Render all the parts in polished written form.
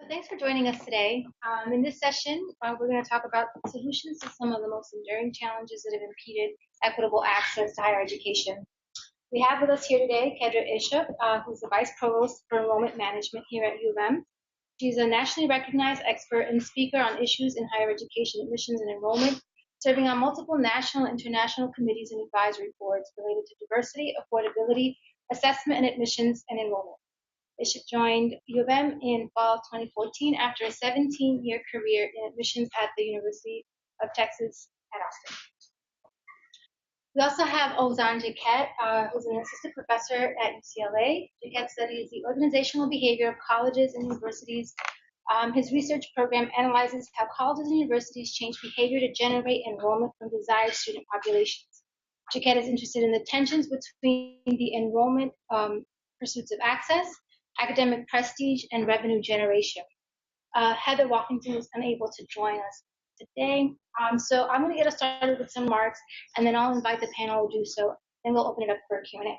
Thanks for joining us today. In this session, we're going to talk about solutions to some of the most enduring challenges that have impeded equitable access to higher education. We have with us here today Kedra Ishop, who's the Vice Provost for Enrollment Management here at U of M. She's a nationally recognized expert and speaker on issues in higher education admissions and enrollment, serving on multiple national and international committees and advisory boards related to diversity, affordability, assessment and admissions, and enrollment. Ishop joined U of M in fall 2014 after a 17-year career in admissions at the University of Texas at Austin. We also have Ozan Jaquette, who's an assistant professor at UCLA. Jaquette studies the organizational behavior of colleges and universities. His research program analyzes how colleges and universities change behavior to generate enrollment from desired student populations. Jaquette is interested in the tensions between the enrollment pursuits of access, academic prestige, and revenue generation. Heather Walkington is unable to join us today. So I'm going to get us started with some remarks, and then I'll invite the panel to do so, and we'll open it up for Q&A.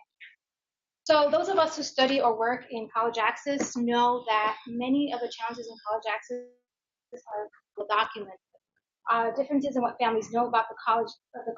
So those of us who study or work in college access know that many of the challenges in college access are well documented. Differences in what families know about the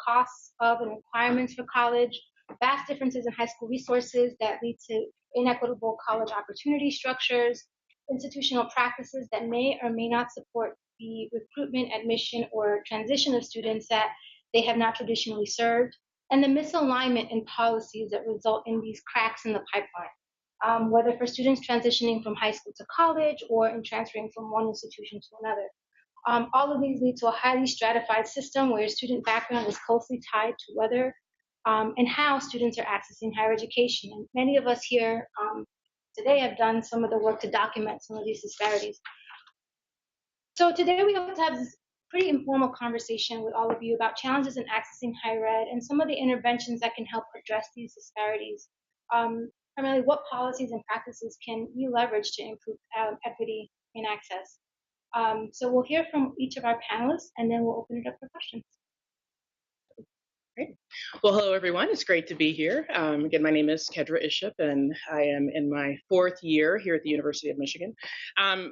costs of and requirements for college, vast differences in high school resources that lead to inequitable college opportunity structures, institutional practices that may or may not support the recruitment, admission, or transition of students that they have not traditionally served, and the misalignment in policies that result in these cracks in the pipeline, whether for students transitioning from high school to college or in transferring from one institution to another. All of these lead to a highly stratified system where student background is closely tied to whether and how students are accessing higher education. And many of us here today have done some of the work to document some of these disparities. So today we hope to have this pretty informal conversation with all of you about challenges in accessing higher ed and some of the interventions that can help address these disparities. Primarily, what policies and practices can we leverage to improve equity in access? So we'll hear from each of our panelists, and then we'll open it up for questions. Great. Well, hello, everyone. It's great to be here. Again, my name is Kedra Ishop, and I am in my 4th year here at the University of Michigan.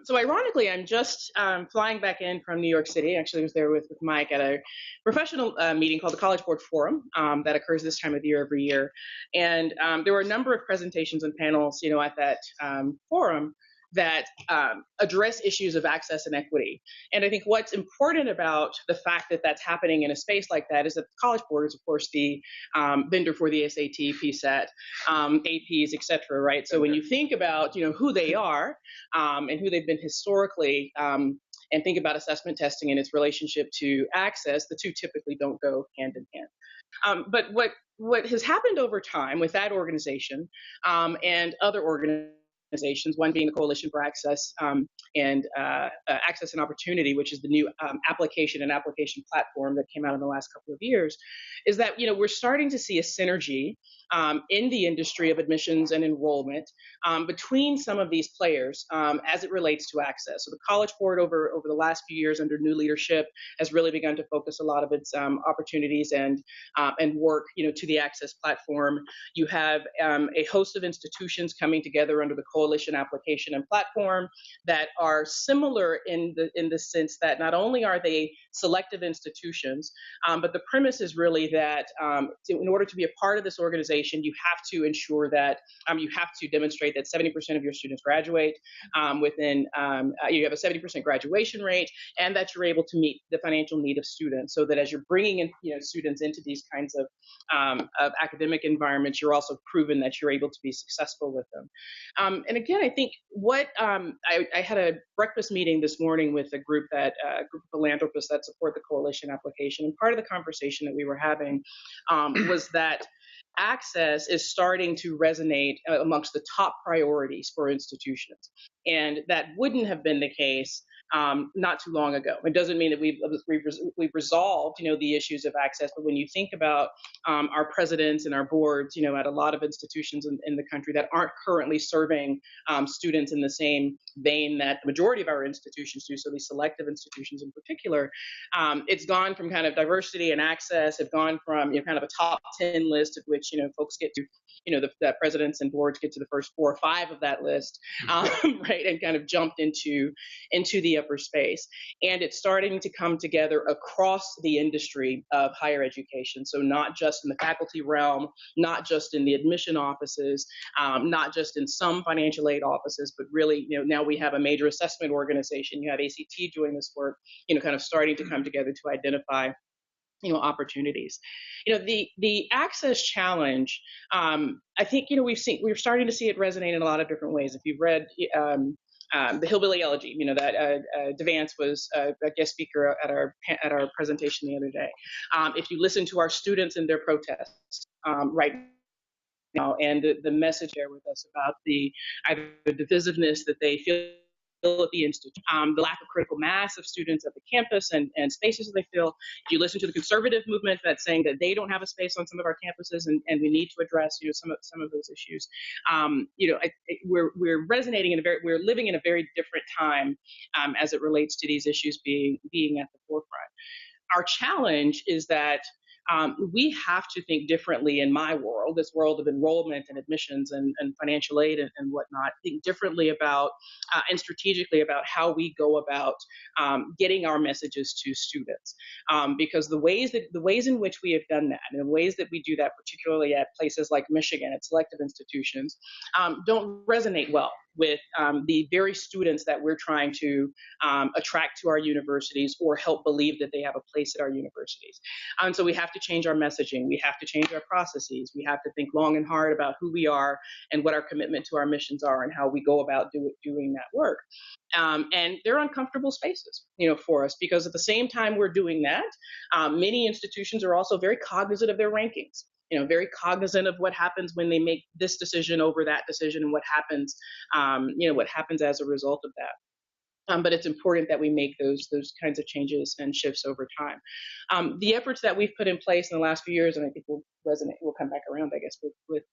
So ironically, I'm just flying back in from New York City. Actually, I was there with Mike at a professional meeting called the College Board Forum that occurs this time of year every year. And there were a number of presentations and panels, at that forum that address issues of access and equity. And I think what's important about the fact that that's happening in a space like that is that the College Board is, of course, the vendor for the SAT, PSAT, APs, et cetera, right? So when you think about, who they are and who they've been historically, and think about assessment testing and its relationship to access, the two typically don't go hand in hand. But what has happened over time with that organization and other organizations, one being the Coalition for Access and Access and Opportunity, which is the new application platform that came out in the last couple of years, is that we're starting to see a synergy in the industry of admissions and enrollment between some of these players as it relates to access. So the College Board over the last few years under new leadership has really begun to focus a lot of its opportunities and work to the access platform. You have a host of institutions coming together under the Coalition application and platform that are similar in the sense that not only are they selective institutions, but the premise is really that in order to be a part of this organization, you have to ensure that you have to demonstrate that 70% of your students graduate within, you have a 70% graduation rate, and that you're able to meet the financial need of students, so that as you're bringing in students into these kinds of academic environments, you're also proven that you're able to be successful with them. And again, I think what I had a breakfast meeting this morning with a group of philanthropists that support the Coalition application, and part of the conversation that we were having was that access is starting to resonate amongst the top priorities for institutions, and that wouldn't have been the case not too long ago. It doesn't mean that we've resolved the issues of access, but when you think about our presidents and our boards at a lot of institutions in the country that aren't currently serving students in the same vein that the majority of our institutions do, so these selective institutions in particular, it's gone from kind of diversity and access, have gone from kind of a top 10 list of which which folks get to, the presidents and boards get to the first 4 or 5 of that list, right, and kind of jumped into the upper space. And it's starting to come together across the industry of higher education. So not just in the faculty realm, not just in the admission offices, not just in some financial aid offices, but really, now we have a major assessment organization. You have ACT doing this work, kind of starting to come together to identify opportunities. The access challenge, I think we're starting to see it resonate in a lot of different ways. If you've read the Hillbilly Elegy, that Devance was a guest speaker at our presentation the other day. If you listen to our students in their protests right now, and the message there with us about either the divisiveness that they feel at the institute, the lack of critical mass of students at the campus and spaces that they fill. If you listen to the conservative movement that's saying that they don't have a space on some of our campuses and we need to address some of those issues, we're resonating we're living in a very different time as it relates to these issues being at the forefront. Our challenge is that we have to think differently in my world, this world of enrollment and admissions and financial aid and whatnot, think differently about and strategically about how we go about getting our messages to students. Because the ways in which we have done that, and the ways that we do that, particularly at places like Michigan, at selective institutions, don't resonate well with the very students that we're trying to attract to our universities or help believe that they have a place at our universities. And so we have to change our messaging. We have to change our processes. We have to think long and hard about who we are and what our commitment to our missions are and how we go about doing that work. And they're uncomfortable spaces, for us, because at the same time we're doing that, many institutions are also very cognizant of their rankings. Very cognizant of what happens when they make this decision over that decision and what happens as a result of that. But it's important that we make those kinds of changes and shifts over time. The efforts that we've put in place in the last few years, and I think we'll come back around, I guess, with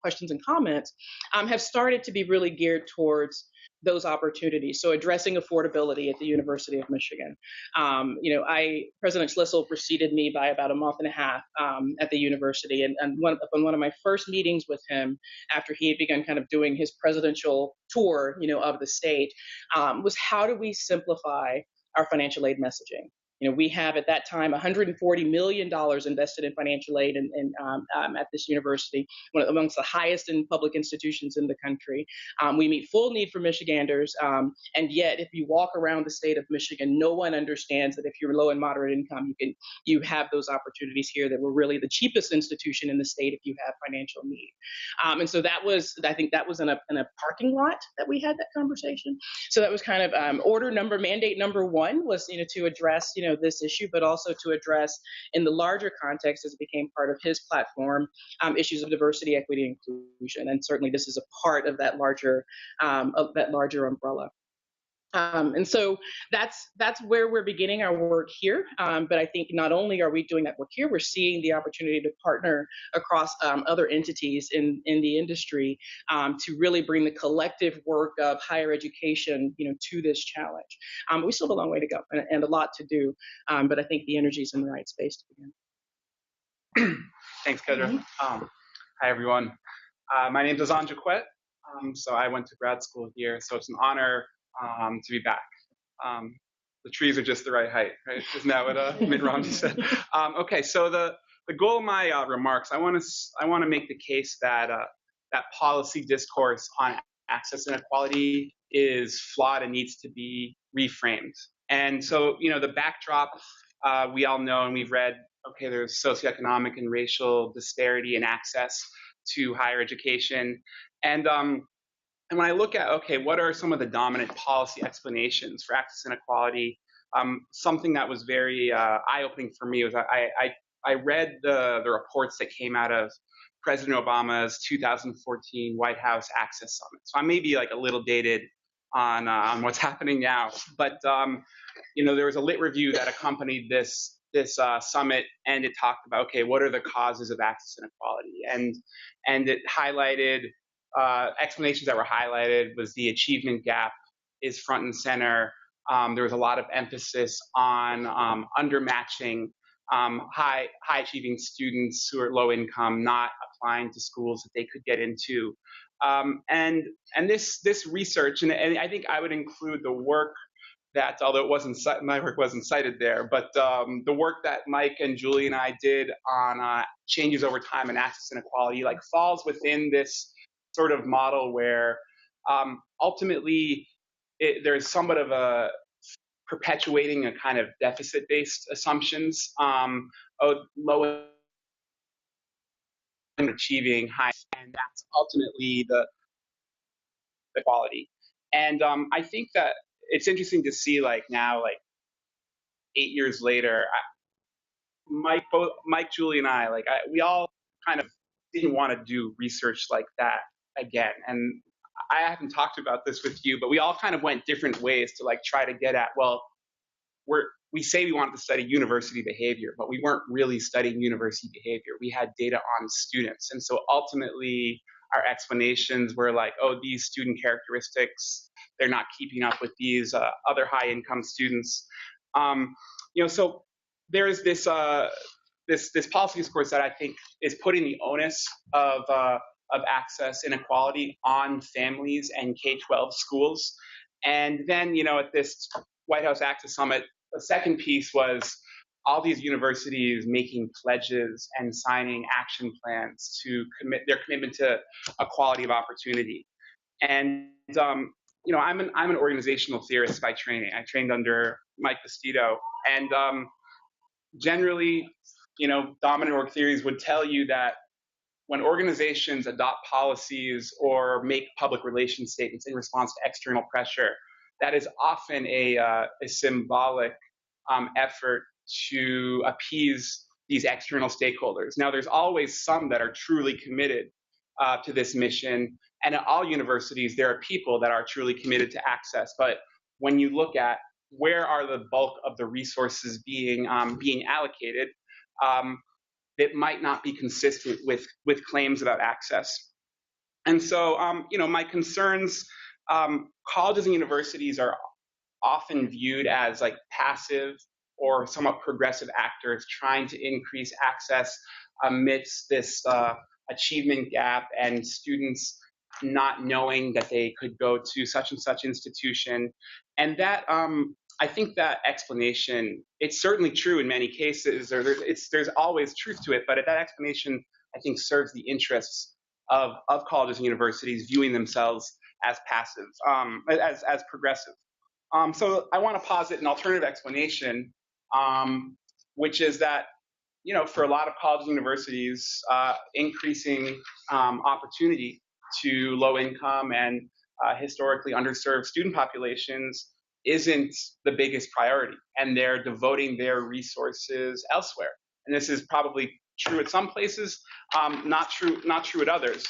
questions and comments, have started to be really geared towards those opportunities. So addressing affordability at the University of Michigan. President Schlissel preceded me by about a month and a half at the university, and on one of my first meetings with him after he had begun kind of doing his presidential tour, of the state, was how do we simplify our financial aid messaging? We have at that time $140 million invested in financial aid at this university, amongst the highest in public institutions in the country. We meet full need for Michiganders, and yet if you walk around the state of Michigan, no one understands that if you're low and moderate income, you have those opportunities here, that we're really the cheapest institution in the state if you have financial need. And so I think that was in a parking lot that we had that conversation. So that was kind of mandate number one was, to address, this issue, but also to address in the larger context as it became part of his platform, issues of diversity, equity, and inclusion. And certainly this is a part of that larger umbrella. And so that's where we're beginning our work here. But I think not only are we doing that work here, we're seeing the opportunity to partner across other entities in the industry to really bring the collective work of higher education, to this challenge. We still have a long way to go and a lot to do, but I think the energy is in the right space to begin. Thanks, Kedra. Mm-hmm. Hi, everyone. My name is Ozan, Jaquette. So I went to grad school here, so it's an honor to be back. The trees are just the right height, right? Isn't that what Mitt Romney said? Okay, so the goal of my remarks, I want to make the case that that policy discourse on access inequality is flawed and needs to be reframed. And so, the backdrop we all know and we've read. Okay, there's socioeconomic and racial disparity in access to higher education, and when I look at, okay, what are some of the dominant policy explanations for access inequality, something that was very eye-opening for me was I read the reports that came out of President Obama's 2014 White House Access Summit. So I may be like a little dated on what's happening now, but there was a lit review that accompanied this summit, and it talked about, okay, what are the causes of access inequality, and it highlighted. Explanations that were highlighted was the achievement gap is front and center. There was a lot of emphasis on undermatching high achieving students who are low income not applying to schools that they could get into. And this research, and I think I would include the work that, although it wasn't my work wasn't cited there, but the work that Mike and Julie and I did on changes over time and access inequality, like falls within this sort of model where ultimately there's somewhat of a perpetuating a kind of deficit-based assumptions of low achieving high, and that's ultimately the quality. And I think that it's interesting to see, like now, like 8 years later, Mike, Julie, and we all kind of didn't want to do research like that again. And I haven't talked about this with you, but we all kind of went different ways to like try to get at, well, we say we wanted to study university behavior, but we weren't really studying university behavior. We had data on students. And so ultimately, our explanations were like, oh, these student characteristics, they're not keeping up with these other high income students. So there's this policy discourse that I think is putting the onus of access inequality on families and K-12 schools. And then, at this White House Access Summit, the second piece was all these universities making pledges and signing action plans to commit their commitment to equality of opportunity. And I'm an organizational theorist by training. I trained under Mike Vestito, and generally, dominant org theories would tell you that when organizations adopt policies or make public relations statements in response to external pressure, that is often a symbolic effort to appease these external stakeholders. Now, there's always some that are truly committed to this mission, and at all universities, there are people that are truly committed to access. But when you look at where are the bulk of the resources being allocated, it might not be consistent with claims about access. And so, my concerns, colleges and universities are often viewed as like passive or somewhat progressive actors trying to increase access amidst this achievement gap and students not knowing that they could go to such and such institution. And that, I think that explanation, it's certainly true in many cases, there's always truth to it, but that explanation, I think, serves the interests of colleges and universities viewing themselves as passive, as progressive. So I want to posit an alternative explanation, which is that, for a lot of colleges and universities, increasing opportunity to low income and historically underserved student populations isn't the biggest priority, and they're devoting their resources elsewhere. And this is probably true at some places, not true at others.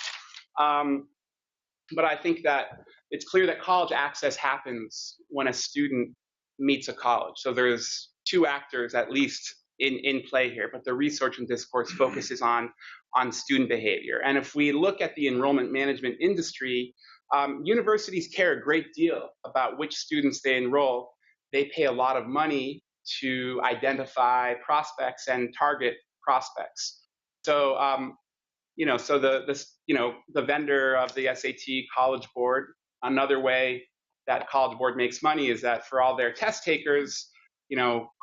But I think that it's clear that college access happens when a student meets a college. So there's two actors at least in play here, but the research and discourse focuses on student behavior. And if we look at the enrollment management industry, universities care a great deal about which students they enroll. They pay a lot of money to identify prospects and target prospects. So, so the vendor of the SAT, College Board, another way that College Board makes money is that for all their test takers,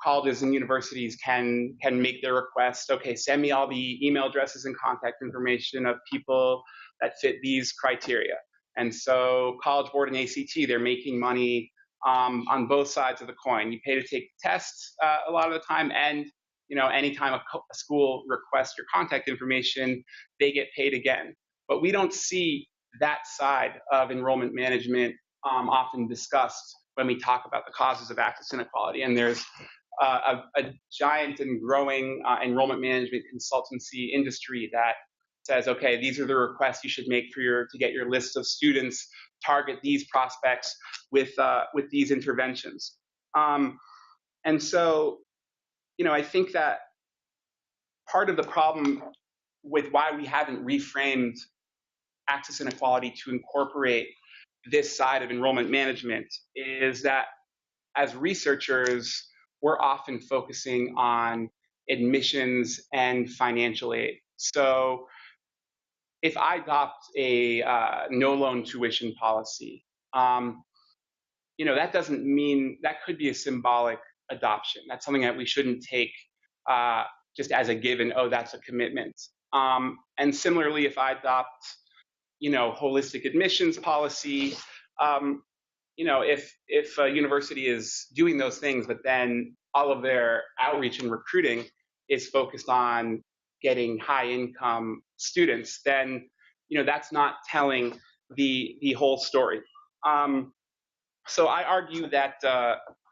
colleges and universities can make their request. Okay, send me all the email addresses and contact information of people that fit these criteria. And so College Board and ACT, they're making money on both sides of the coin. You pay to take the tests a lot of the time, and anytime a school requests your contact information, they get paid again. But we don't see that side of enrollment management often discussed when we talk about the causes of access inequality. And there's a giant and growing enrollment management consultancy industry that says, okay, these are the requests you should make to get your list of students, target these prospects with these interventions. And so, I think that part of the problem with why we haven't reframed access inequality to incorporate this side of enrollment management is that as researchers, we're often focusing on admissions, and financial aid. So if I adopt a no loan tuition policy, that doesn't mean, that could be a symbolic adoption. That's something that we shouldn't take just as a given, oh, that's a commitment. And similarly, if I adopt, holistic admissions policy, if a university is doing those things, but then all of their outreach and recruiting is focused on getting high income students, then, that's not telling the whole story. So I argue that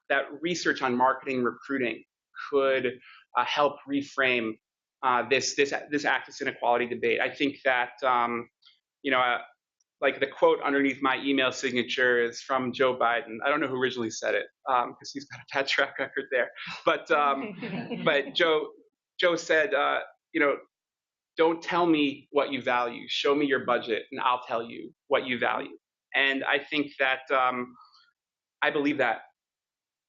that research on marketing recruiting could help reframe this access inequality debate. I think that like the quote underneath my email signature is from Joe Biden. I don't know who originally said it because he's got a bad track record there. But Joe said, don't tell me what you value. Show me your budget, and I'll tell you what you value. And I think that I believe that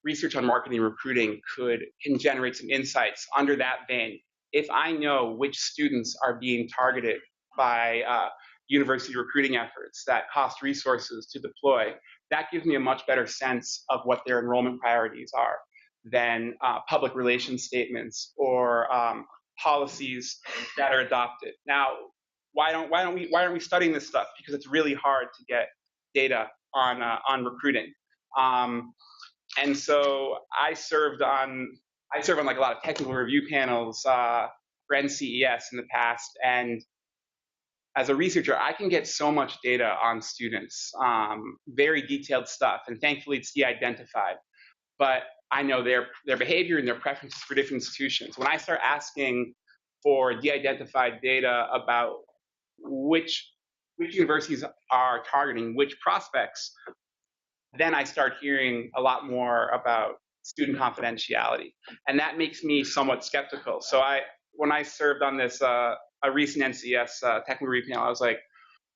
research on marketing recruiting can generate some insights under that vein. If I know which students are being targeted by university recruiting efforts that cost resources to deploy, that gives me a much better sense of what their enrollment priorities are than public relations statements or policies that are adopted. Now, why aren't we studying this stuff? Because it's really hard to get data on recruiting. And so I served on like a lot of technical review panels for NCES in the past, and as a researcher, I can get so much data on students, very detailed stuff, and thankfully it's de-identified. But I know their behavior and their preferences for different institutions. When I start asking for de-identified data about which universities are targeting which prospects, then I start hearing a lot more about student confidentiality, and that makes me somewhat skeptical. So when I served on this a recent NCS technical review panel, I was like,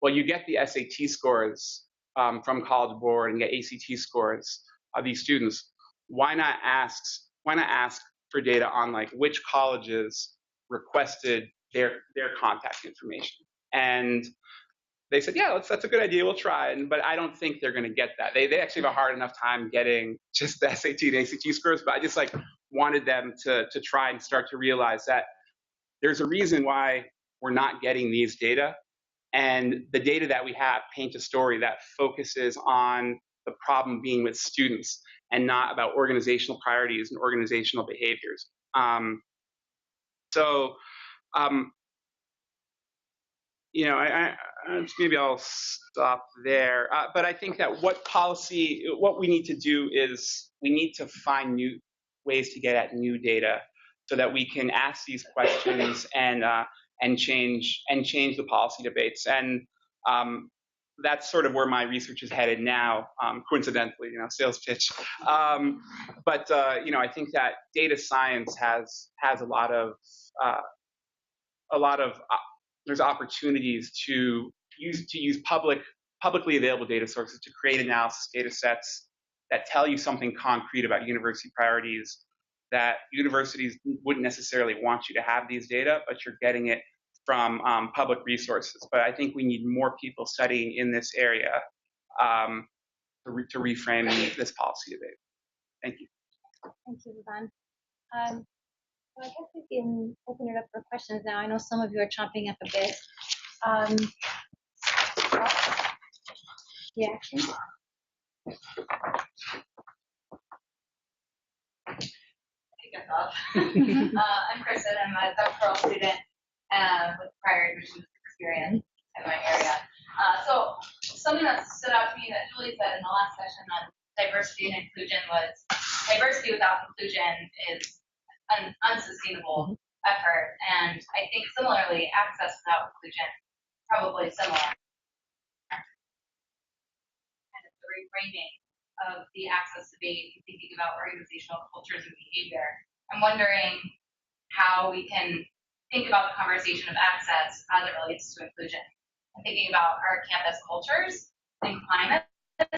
well, you get the SAT scores from College Board and get ACT scores of these students. Why not ask for data on like which colleges requested their contact information? And they said, yeah, that's a good idea. We'll try. But I don't think they're going to get that. They actually have a hard enough time getting just the SAT and ACT scores. But I just wanted them to try and start to realize that there's a reason why we're not getting these data. And the data that we have paint a story that focuses on the problem being with students and not about organizational priorities and organizational behaviors. Maybe I'll stop there. But I think that what we need to do is we need to find new ways to get at new data so that we can ask these questions and change the policy debates. And that's sort of where my research is headed now. Coincidentally, sales pitch. But I think that data science has a lot of there's opportunities to use publicly available data sources to create analysis data sets that tell you something concrete about university priorities, that universities wouldn't necessarily want you to have these data, but you're getting it from public resources. But I think we need more people studying in this area to reframe this policy debate. Thank you. Thank you, Ozan. So I guess we can open it up for questions now. I know some of you are chomping up a bit. Reactions? Kick us off. I'm Kristen. I'm a doctoral student with prior admissions experience in my area. So something that stood out to me that Julie said in the last session on diversity and inclusion was diversity without inclusion is an unsustainable effort. And I think similarly, access without inclusion, probably similar. And it's the reframing of the access debate, thinking about organizational cultures and behavior. I'm wondering how we can think about the conversation of access as it relates to inclusion. I'm thinking about our campus cultures and climate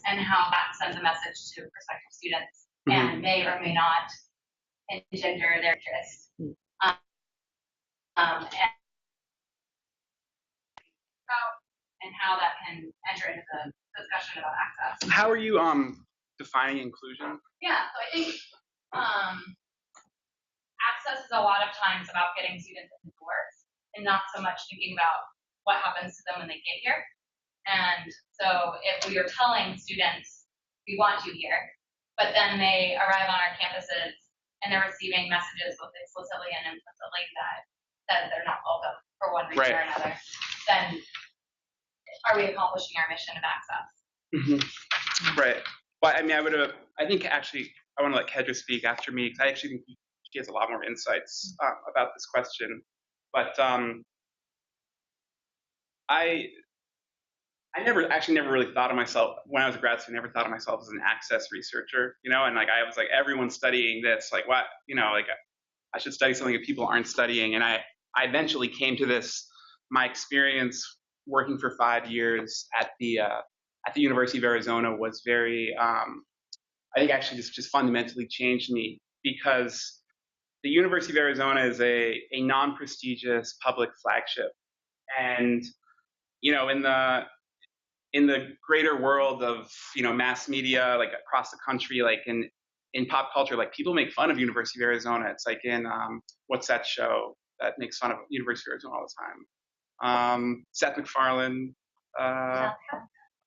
and how that sends a message to prospective students and may or may not engender their interest. and how that can enter into the discussion about access. How are you defining inclusion? Yeah, so I think access is a lot of times about getting students in the doors and not so much thinking about what happens to them when they get here. And so if we are telling students, we want you here, but then they arrive on our campuses and they're receiving messages both explicitly and implicitly that they're not welcome for one reason or another, then are we accomplishing our mission of access? Mm-hmm. Right. Well, I mean, I think actually, I want to let Kedra speak after me, because I actually think she has a lot more insights about this question. But I never really thought of myself, when I was a grad student, never thought of myself as an access researcher, you know, and like, I was like, everyone's studying this, like what, you know, like I should study something that people aren't studying. And I eventually came to this, my experience working for 5 years at the University of Arizona was very, I think actually just fundamentally changed me, because the University of Arizona is a non-prestigious public flagship. And, you know, in the greater world of, you know, mass media, like across the country, like in pop culture, like people make fun of University of Arizona. It's like in, what's that show that makes fun of University of Arizona all the time? Seth MacFarlane,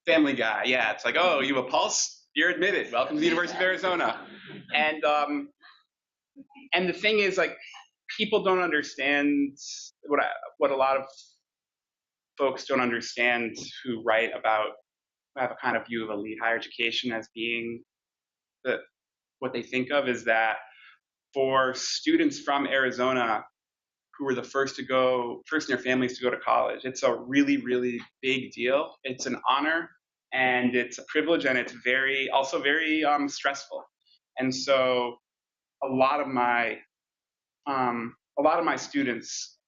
Family Guy. Yeah, it's like, oh, you have a pulse? You're admitted. Welcome to the University of Arizona. And the thing is, like, people don't understand what a lot of folks don't understand who write about, have a kind of view of elite higher education as being what they think of is that for students from Arizona who were the first in their families to go to college, it's a really, really big deal. It's an honor, and it's a privilege, and it's also very stressful. And so a lot of my students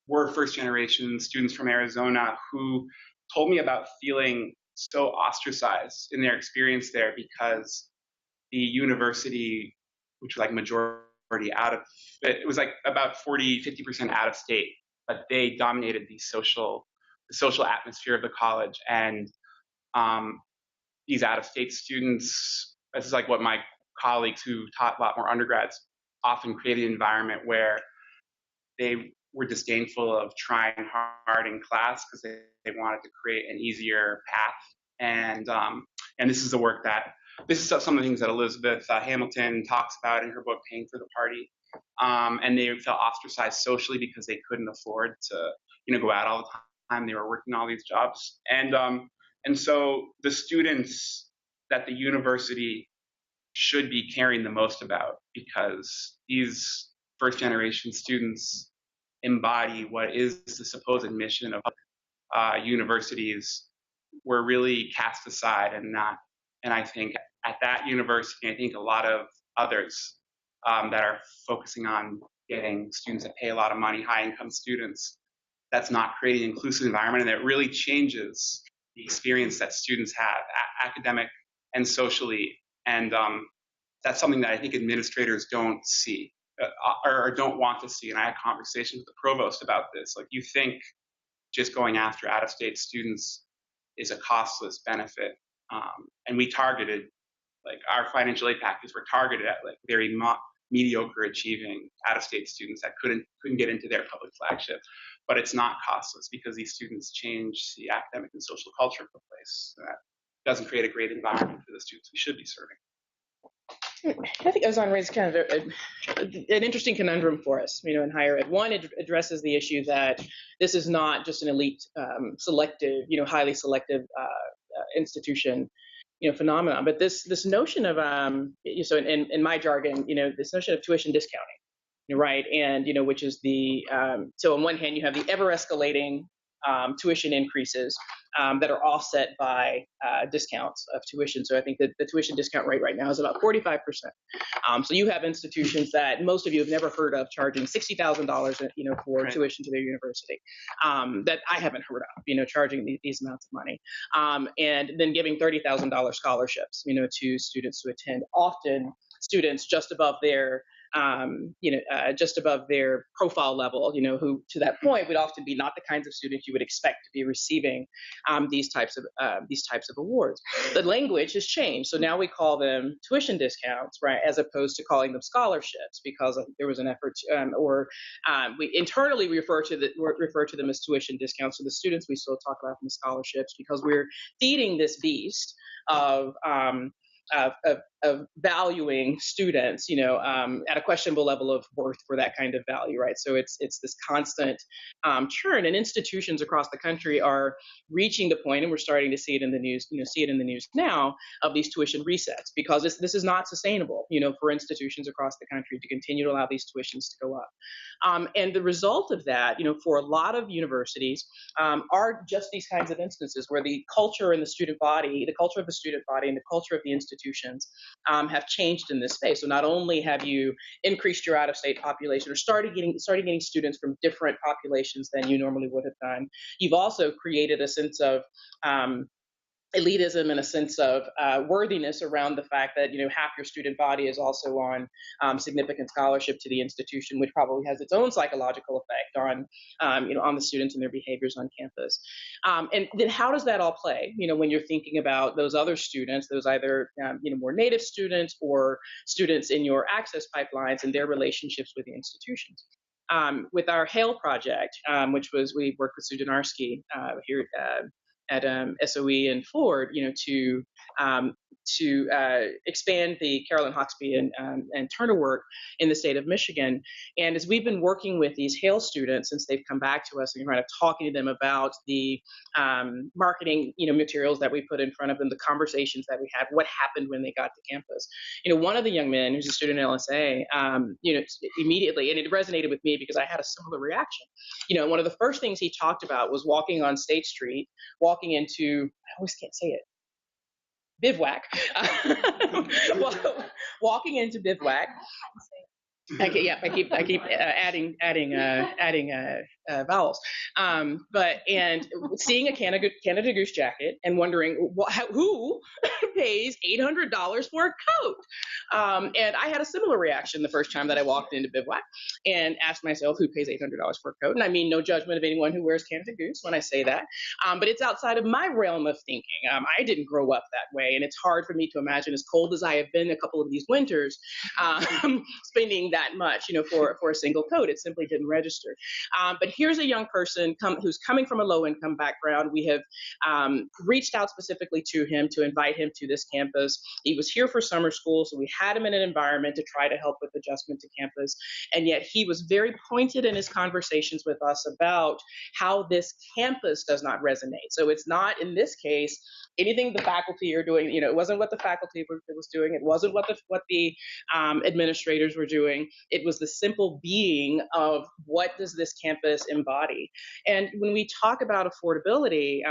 were first generation students from Arizona who told me about feeling so ostracized in their experience there, because the university, which was like majority out of, it was like about 40-50% out of state, but they dominated the social atmosphere of the college. And these out of state students, this is like what my colleagues who taught a lot more undergrads often created an environment where they were disdainful of trying hard in class because they wanted to create an easier path. And this is the work this is some of the things that Elizabeth Hamilton talks about in her book, Paying for the Party. And they felt ostracized socially because they couldn't afford to, you know, go out all the time. They were working all these jobs. And so the students that the university should be caring the most about, because these first generation students embody what is the supposed mission of universities, were really cast aside and not. And I think at that university, I think a lot of others that are focusing on getting students that pay a lot of money, high income students, that's not creating an inclusive environment, and it really changes the experience that students have, academic and socially. And that's something that I think administrators don't see or don't want to see. And I had conversations with the provost about this. Like, you think just going after out-of-state students is a costless benefit. And we targeted, like, our financial aid packages were targeted at like very mediocre achieving out-of-state students that couldn't get into their public flagship. But it's not costless, because these students change the academic and social culture of the place. That doesn't create a great environment for the students we should be serving. I think Ozan raised kind of an interesting conundrum for us, you know, in higher ed. One, it addresses the issue that this is not just an elite, selective, you know, highly selective institution, you know, phenomenon, but this notion of, so in my jargon, you know, this notion of tuition discounting, right? And, you know, which is so on one hand, you have the ever escalating tuition increases that are offset by discounts of tuition. So I think that the tuition discount rate right now is about 45%. So you have institutions that most of you have never heard of charging $60,000, you know, for tuition to their university, that I haven't heard of, you know, charging these amounts of money, and then giving $30,000 scholarships, you know, to students to attend. Often students just above their just above their profile level, who to that point would often be not the kinds of students you would expect to be receiving these types of awards. The language has changed, so now we call them tuition discounts, right, as opposed to calling them scholarships, because there was an effort we internally refer to them as tuition discounts. So the students, we still talk about them as scholarships, because we're feeding this beast of valuing students, at a questionable level of worth for that kind of value, right? So it's this constant churn, and institutions across the country are reaching the point, and we're starting to see it in the news, now, of these tuition resets, because this is not sustainable, for institutions across the country to continue to allow these tuitions to go up. And the result of that, for a lot of universities, are just these kinds of instances where the culture and the student body, the culture of the student body and the culture of the institutions have changed in this space. So not only have you increased your out-of-state population or started getting students from different populations than you normally would have done, you've also created a sense of elitism and a sense of worthiness around the fact that half your student body is also on significant scholarship to the institution, which probably has its own psychological effect on the students and their behaviors on campus. And then how does that all play? When you're thinking about those other students, those either more native students or students in your access pipelines and their relationships with the institutions. With our HAIL project, we worked with Sue Donarski here at SOE and Ford, to expand the Carolyn Hawksby and Turner work in the state of Michigan. And as we've been working with these HAIL students since they've come back to us and kind of talking to them about the marketing materials that we put in front of them, the conversations that we had, what happened when they got to campus. One of the young men who's a student at LSA, immediately, and it resonated with me because I had a similar reaction. One of the first things he talked about was walking on State Street, walking into, I always can't say it, Bivouac. Walking into Bivouac. I keep adding vowels. And seeing a Canada Goose jacket and wondering who pays $800 for a coat. And I had a similar reaction the first time that I walked into Bivouac and asked myself, who pays $800 for a coat? And I mean no judgment of anyone who wears Canada Goose when I say that, but it's outside of my realm of thinking. I didn't grow up that way, and it's hard for me to imagine, as cold as I have been a couple of these winters, spending that much, for a single coat. It simply didn't register. But here's a young person who's coming from a low-income background. We have reached out specifically to him to invite him to this campus. He was here for summer school, so we had him in an environment to try to help with adjustment to campus. And yet he was very pointed in his conversations with us about how this campus does not resonate. So it's not, in this case, anything the faculty are doing. It wasn't what the faculty was doing. It wasn't what the administrators were doing. It was the simple being of what does this campus embody. And when we talk about affordability,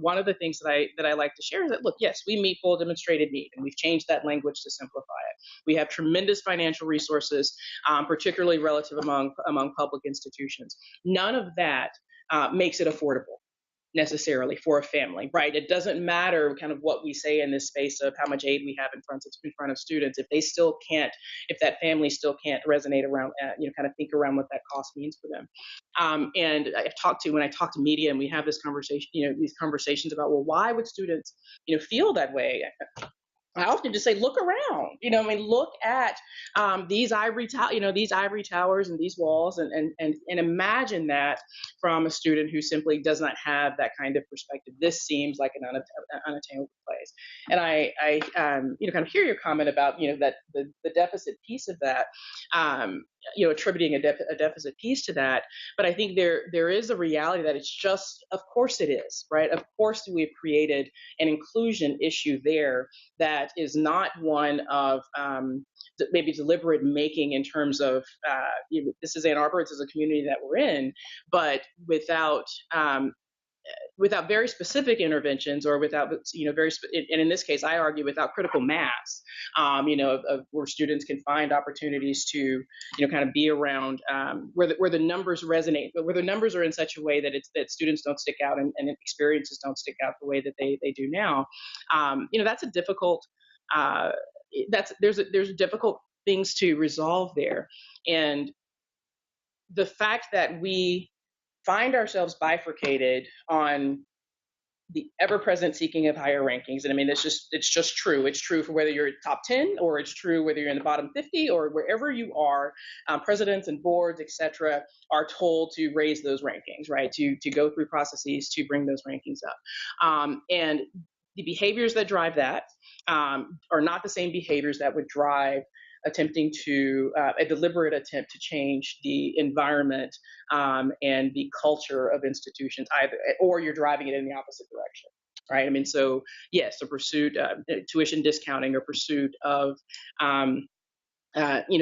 one of the things that I like to share is that, look, yes, we meet full demonstrated need, and we've changed that language to simplify it. We have tremendous financial resources, particularly relative among public institutions. None of that makes it affordable necessarily for a family, right? It doesn't matter kind of what we say in this space of how much aid we have in front of students if that family still can't resonate around, kind of think around what that cost means for them. And when I talk to media and we have this conversation, these conversations about, well, why would students, feel that way? I often just say, look around, look at these ivory towers and these walls, and imagine that from a student who simply does not have that kind of perspective. This seems like an unattainable place. And I kind of hear your comment about, that the deficit piece of that, attributing a deficit piece to that. But I think there is a reality that it's just, of course it is, right? Of course we've created an inclusion issue there that is not one of maybe deliberate making in terms of, this is Ann Arbor, this is a community that we're in, but without very specific interventions, or without, and in this case, I argue without critical mass, of where students can find opportunities to, kind of be around where the numbers resonate, but where the numbers are in such a way that students don't stick out and experiences don't stick out the way that they do now. That's a difficult. There's a difficult things to resolve there. And the fact that we find ourselves bifurcated on the ever-present seeking of higher rankings. And I mean, it's just true. It's true for whether you're top 10 or it's true whether you're in the bottom 50 or wherever you are. Presidents and boards, et cetera, are told to raise those rankings, right? To go through processes to bring those rankings up. And the behaviors that drive that are not the same behaviors that would drive attempting to a deliberate attempt to change the environment and the culture of institutions, either, or you're driving it in the opposite direction, right? I mean, so yes, the pursuit, tuition discounting, or pursuit of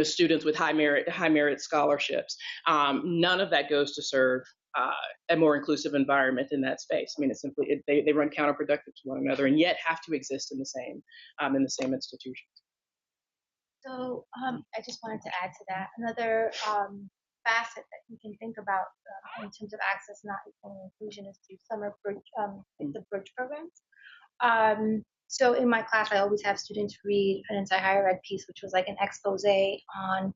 students with high merit scholarships. None of that goes to serve a more inclusive environment in that space. I mean, it's simply they run counterproductive to one another, and yet have to exist in the same institutions. So I just wanted to add to that another facet that you can think about in terms of access, not equal inclusion, is through summer bridge, the bridge programs. So in my class, I always have students read an anti-higher ed piece, which was like an expose on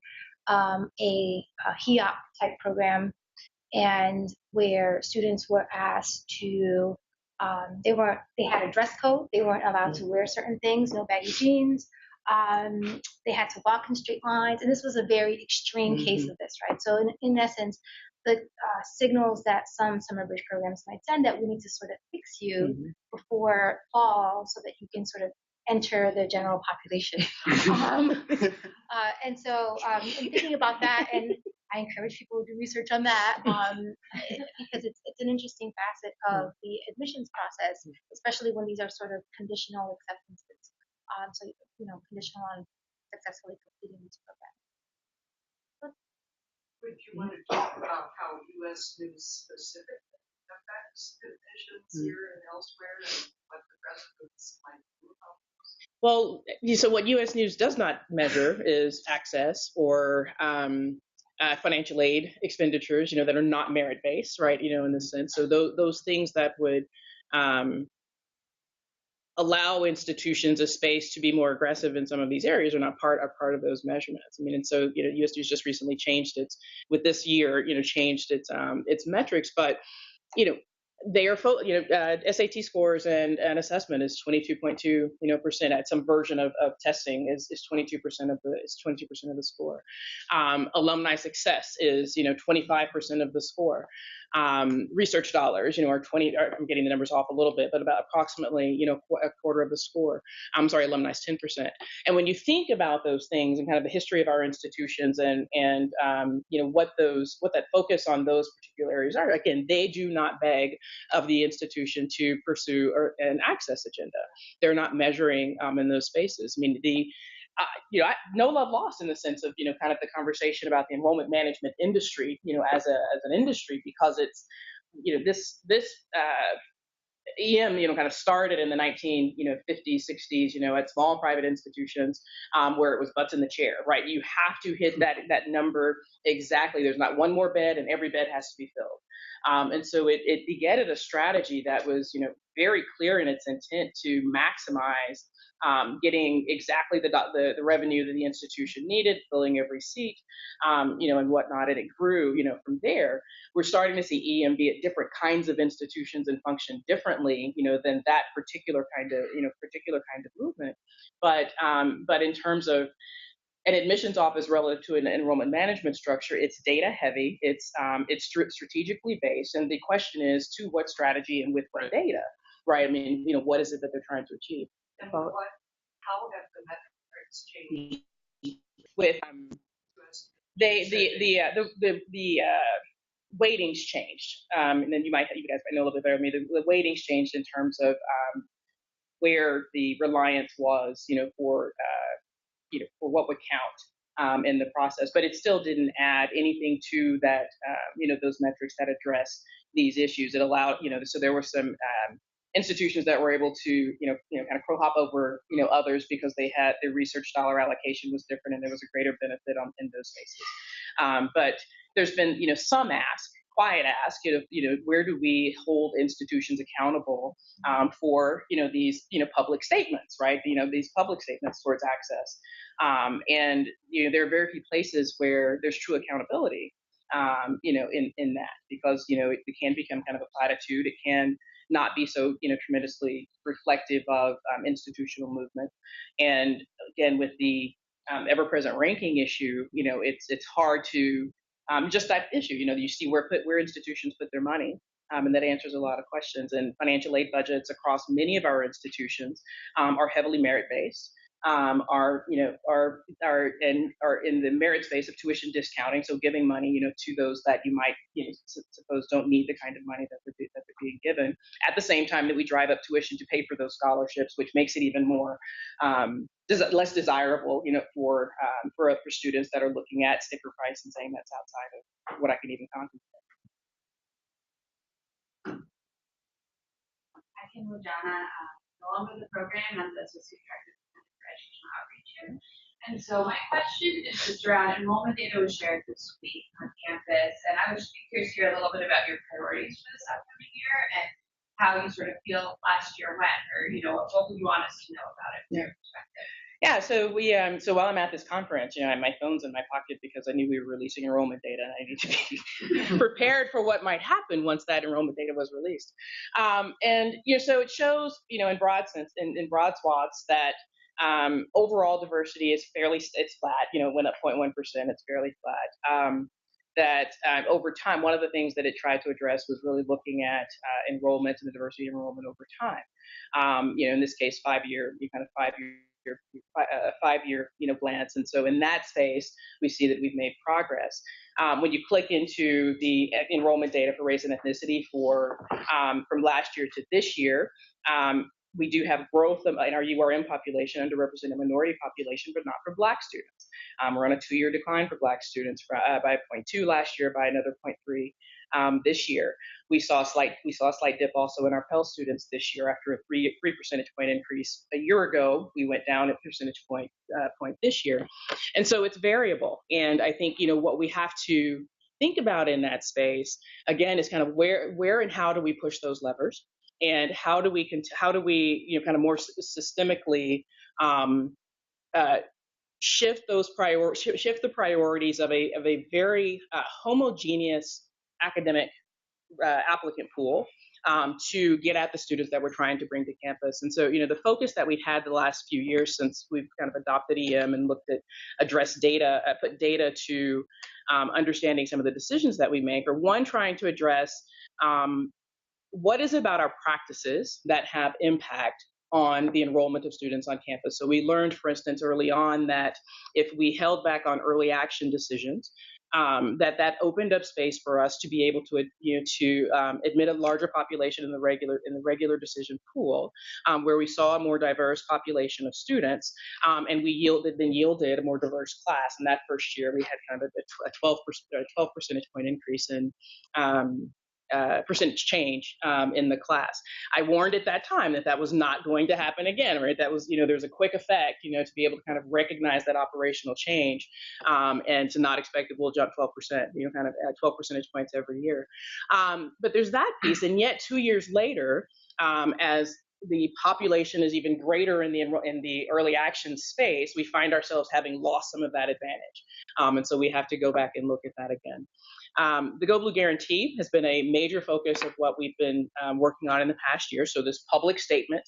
a HEOP type program, and where students were asked to they had a dress code. They weren't allowed to wear certain things, no baggy jeans. They had to walk in straight lines, and this was a very extreme case of this, right? So in essence, the signals that some summer bridge programs might send that we need to sort of fix you before fall so that you can sort of enter the general population. And so in thinking about that, and I encourage people to do research on that because it's an interesting facet of the admissions process, especially when these are sort of conditional acceptances. So, conditional on successfully completing these programs. Would you want to talk about how U.S. News specific affects admissions here and elsewhere, and what the residents might do about this? Well, so what U.S. News does not measure is access or financial aid expenditures, that are not merit-based, right? In this sense. So those things that would allow institutions a space to be more aggressive in some of these areas are not part of those measurements. I mean, and so U.S. News just recently changed with this year, changed its metrics, but they are SAT scores and assessment is 22.2% at some version of testing is 22% of the score. Alumni success is 25% of the score. Research dollars are 20. I'm getting the numbers off a little bit, but about approximately a quarter of the score. I'm sorry, alumni is 10%. And when you think about those things and kind of the history of our institutions and what that focus on those particular areas are, again, they do not beg of the institution to pursue an access agenda. They're not measuring in those spaces. I mean, no love lost in the sense of kind of the conversation about the enrollment management industry, as an industry, because it's this EM kind of started in the 1950s, 60s, at small private institutions where it was butts in the chair, right? You have to hit that number exactly. There's not one more bed, and every bed has to be filled. And so it begetted a strategy that was very clear in its intent to maximize getting exactly the revenue that the institution needed, filling every seat, and whatnot. And it grew, from there. We're starting to see EM be at different kinds of institutions and function differently, than that particular kind of movement. But in terms of an admissions office relative to an enrollment management structure, it's data heavy, it's strategically based, and the question is to what strategy and with what data, right? I mean, what is it that they're trying to achieve? And how have the metrics changed? With the weightings changed, and then you guys might know a little bit better than me. The weightings changed in terms of where the reliance was, for what would count in the process, but it still didn't add anything to that, those metrics that address these issues. It allowed, so there were some institutions that were able to, kind of hop over, others because they had their research dollar allocation was different and there was a greater benefit in those cases. But there's been, some ask quiet ask, where do we hold institutions accountable for, these, public statements, right? These public statements towards access. And, there are very few places where there's true accountability, in that, because, it can become kind of a platitude. It can not be so, tremendously reflective of institutional movement. And again, with the ever-present ranking issue, it's hard to just that issue. You see where institutions put their money, and that answers a lot of questions. And financial aid budgets across many of our institutions are heavily merit-based. Are in the merit space of tuition discounting, so giving money, to those that you might, suppose don't need the kind of money that they're being given. At the same time that we drive up tuition to pay for those scholarships, which makes it even more less desirable, for students that are looking at sticker price and saying that's outside of what I can even contemplate. I can Lujana, no longer the program, I'm the associate director for educational outreach here. And so my question is just around enrollment data was shared this week on campus, and I was curious to hear a little bit about your priorities for this upcoming year and how you sort of feel last year went, or what would you want us to know about it from your perspective? Yeah, so while I'm at this conference, my phone's in my pocket because I knew we were releasing enrollment data, and I need to be prepared for what might happen once that enrollment data was released. And so it shows, in broad sense, in broad swaths, that overall diversity is it's flat. Went up 0.1%. It's fairly flat. That over time, one of the things that it tried to address was really looking at enrollment and the diversity of enrollment over time. In this case, five-year glance. And so in that space, we see that we've made progress. When you click into the enrollment data for race and ethnicity from last year to this year, we do have growth in our URM population, underrepresented minority population, but not for Black students. We're on a 2-year decline for Black students by 0.2 last year, by another 0.3 this year. We saw a slight dip also in our Pell students this year after a 3 percentage point increase a year ago. We went down a percentage point this year, and so it's variable. And I think what we have to think about in that space again is kind of where and how do we push those levers, and how do we kind of more systemically shift the priorities of a very homogeneous academic applicant pool to get at the students that we're trying to bring to campus. And so, the focus that we've had the last few years since we've kind of adopted EM and addressed data, put data to understanding some of the decisions that we make, are one, trying to address what is about our practices that have impact on the enrollment of students on campus. So we learned, for instance, early on that if we held back on early action decisions, that opened up space for us to be able to admit a larger population in the regular decision pool, where we saw a more diverse population of students, and we yielded a more diverse class. And that first year, we had kind of a 12 percentage point increase in percentage change in the class. I warned at that time that was not going to happen again, right? That was, there's a quick effect, to be able to kind of recognize that operational change, and to not expect that we'll jump 12%, kind of at 12 percentage points every year. But there's that piece, and yet 2 years later, as the population is even greater in the early action space, we find ourselves having lost some of that advantage. And so we have to go back and look at that again. The Go Blue Guarantee has been a major focus of what we've been working on in the past year. So this public statement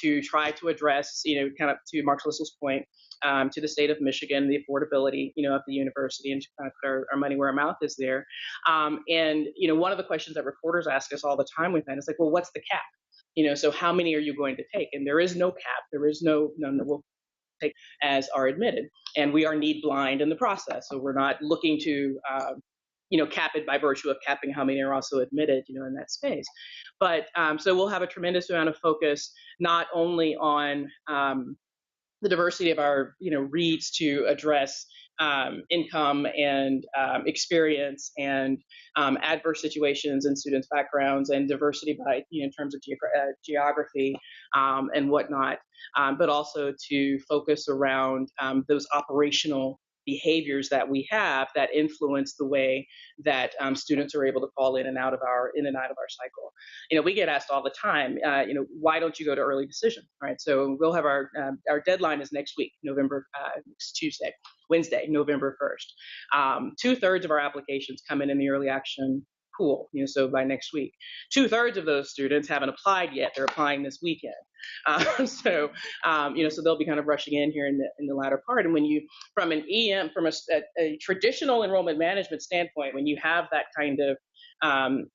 to try to address, kind of to Mark Lissel's point, to the state of Michigan, the affordability, of the university, and to kind of put our money where our mouth is there. And, one of the questions that reporters ask us all the time with that is like, well, what's the cap? So how many are you going to take? And there is no cap. There is no we'll take as are admitted. And we are need blind in the process. So we're not looking to, cap it by virtue of capping how many are also admitted, in that space. But so we'll have a tremendous amount of focus, not only on the diversity of our, reads to address income and experience and adverse situations in students' backgrounds, and diversity by, in terms of geography and whatnot, but also to focus around those operational behaviors that we have that influence the way that students are able to fall in and out of our cycle. We get asked all the time, why don't you go to early decision? Right. So we'll have our deadline is next week, next Wednesday, November 1st. 2/3 of our applications come in the early action pool. So by next week, 2/3 of those students haven't applied yet. They're applying this weekend. So they'll be kind of rushing in here in the latter part. And when you, from a traditional enrollment management standpoint, when you have that kind of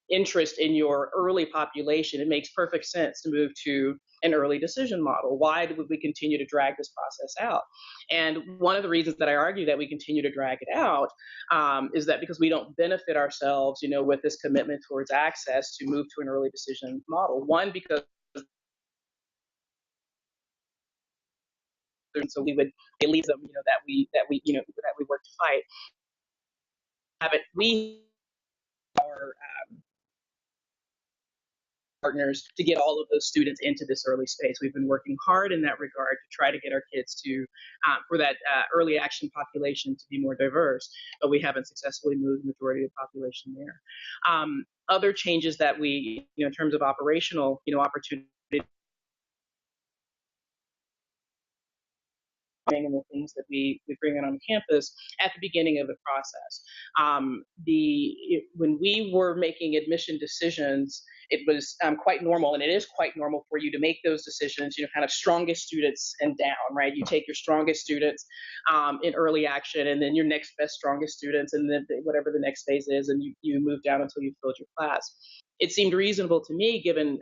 interest in your early population, it makes perfect sense to move to an early decision model. Why would we continue to drag this process out? And one of the reasons that I argue that we continue to drag it out is that because we don't benefit ourselves, with this commitment towards access to move to an early decision model. One, because so we would believe them, that we work to fight. But we are partners to get all of those students into this early space. We've been working hard in that regard to try to get our kids to, for that early action population to be more diverse, but we haven't successfully moved the majority of the population there. Other changes that we, in terms of operational, opportunity and the things that we bring in on campus at the beginning of the process. When we were making admission decisions, it was quite normal, and it is quite normal for you to make those decisions, kind of strongest students and down, right? You take your strongest students in early action, and then your next best strongest students, and then whatever the next phase is, and you move down until you've filled your class. It seemed reasonable to me, given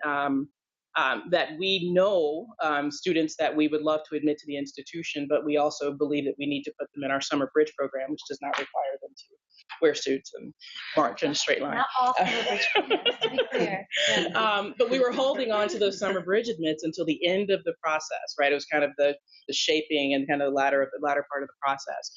that we know students that we would love to admit to the institution, but we also believe that we need to put them in our summer bridge program, which does not require them to wear suits and march in a straight line. Not all summer bridge programs, to be clear. Yeah. But we were holding on to those summer bridge admits until the end of the process, right? It was kind of the shaping and kind of the latter part of the process,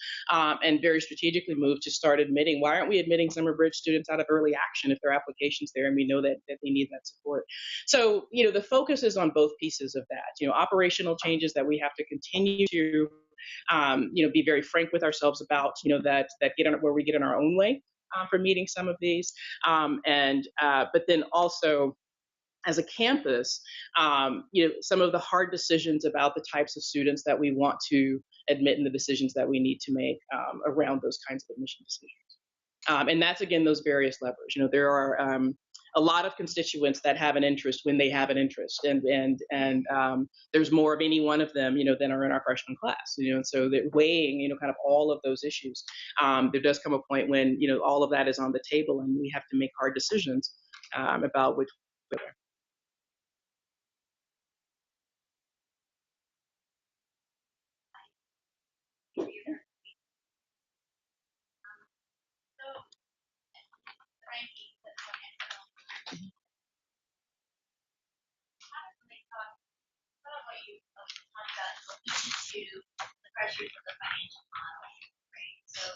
and very strategically moved to start admitting. Why aren't we admitting summer bridge students out of early action if their application's there and we know that they need that support? So, the focus is on both pieces of that. Operational changes that we have to continue to be very frank with ourselves about, that where we get in our own way for meeting some of these, but then also as a campus, some of the hard decisions about the types of students that we want to admit and the decisions that we need to make around those kinds of admission decisions. And that's, again, those various levers. There are a lot of constituents that have an interest when they have an interest, and there's more of any one of them, than are in our freshman class, and so they're weighing, kind of all of those issues. There does come a point when, all of that is on the table, and we have to make hard decisions about which. To the pressures of the financial model, right? So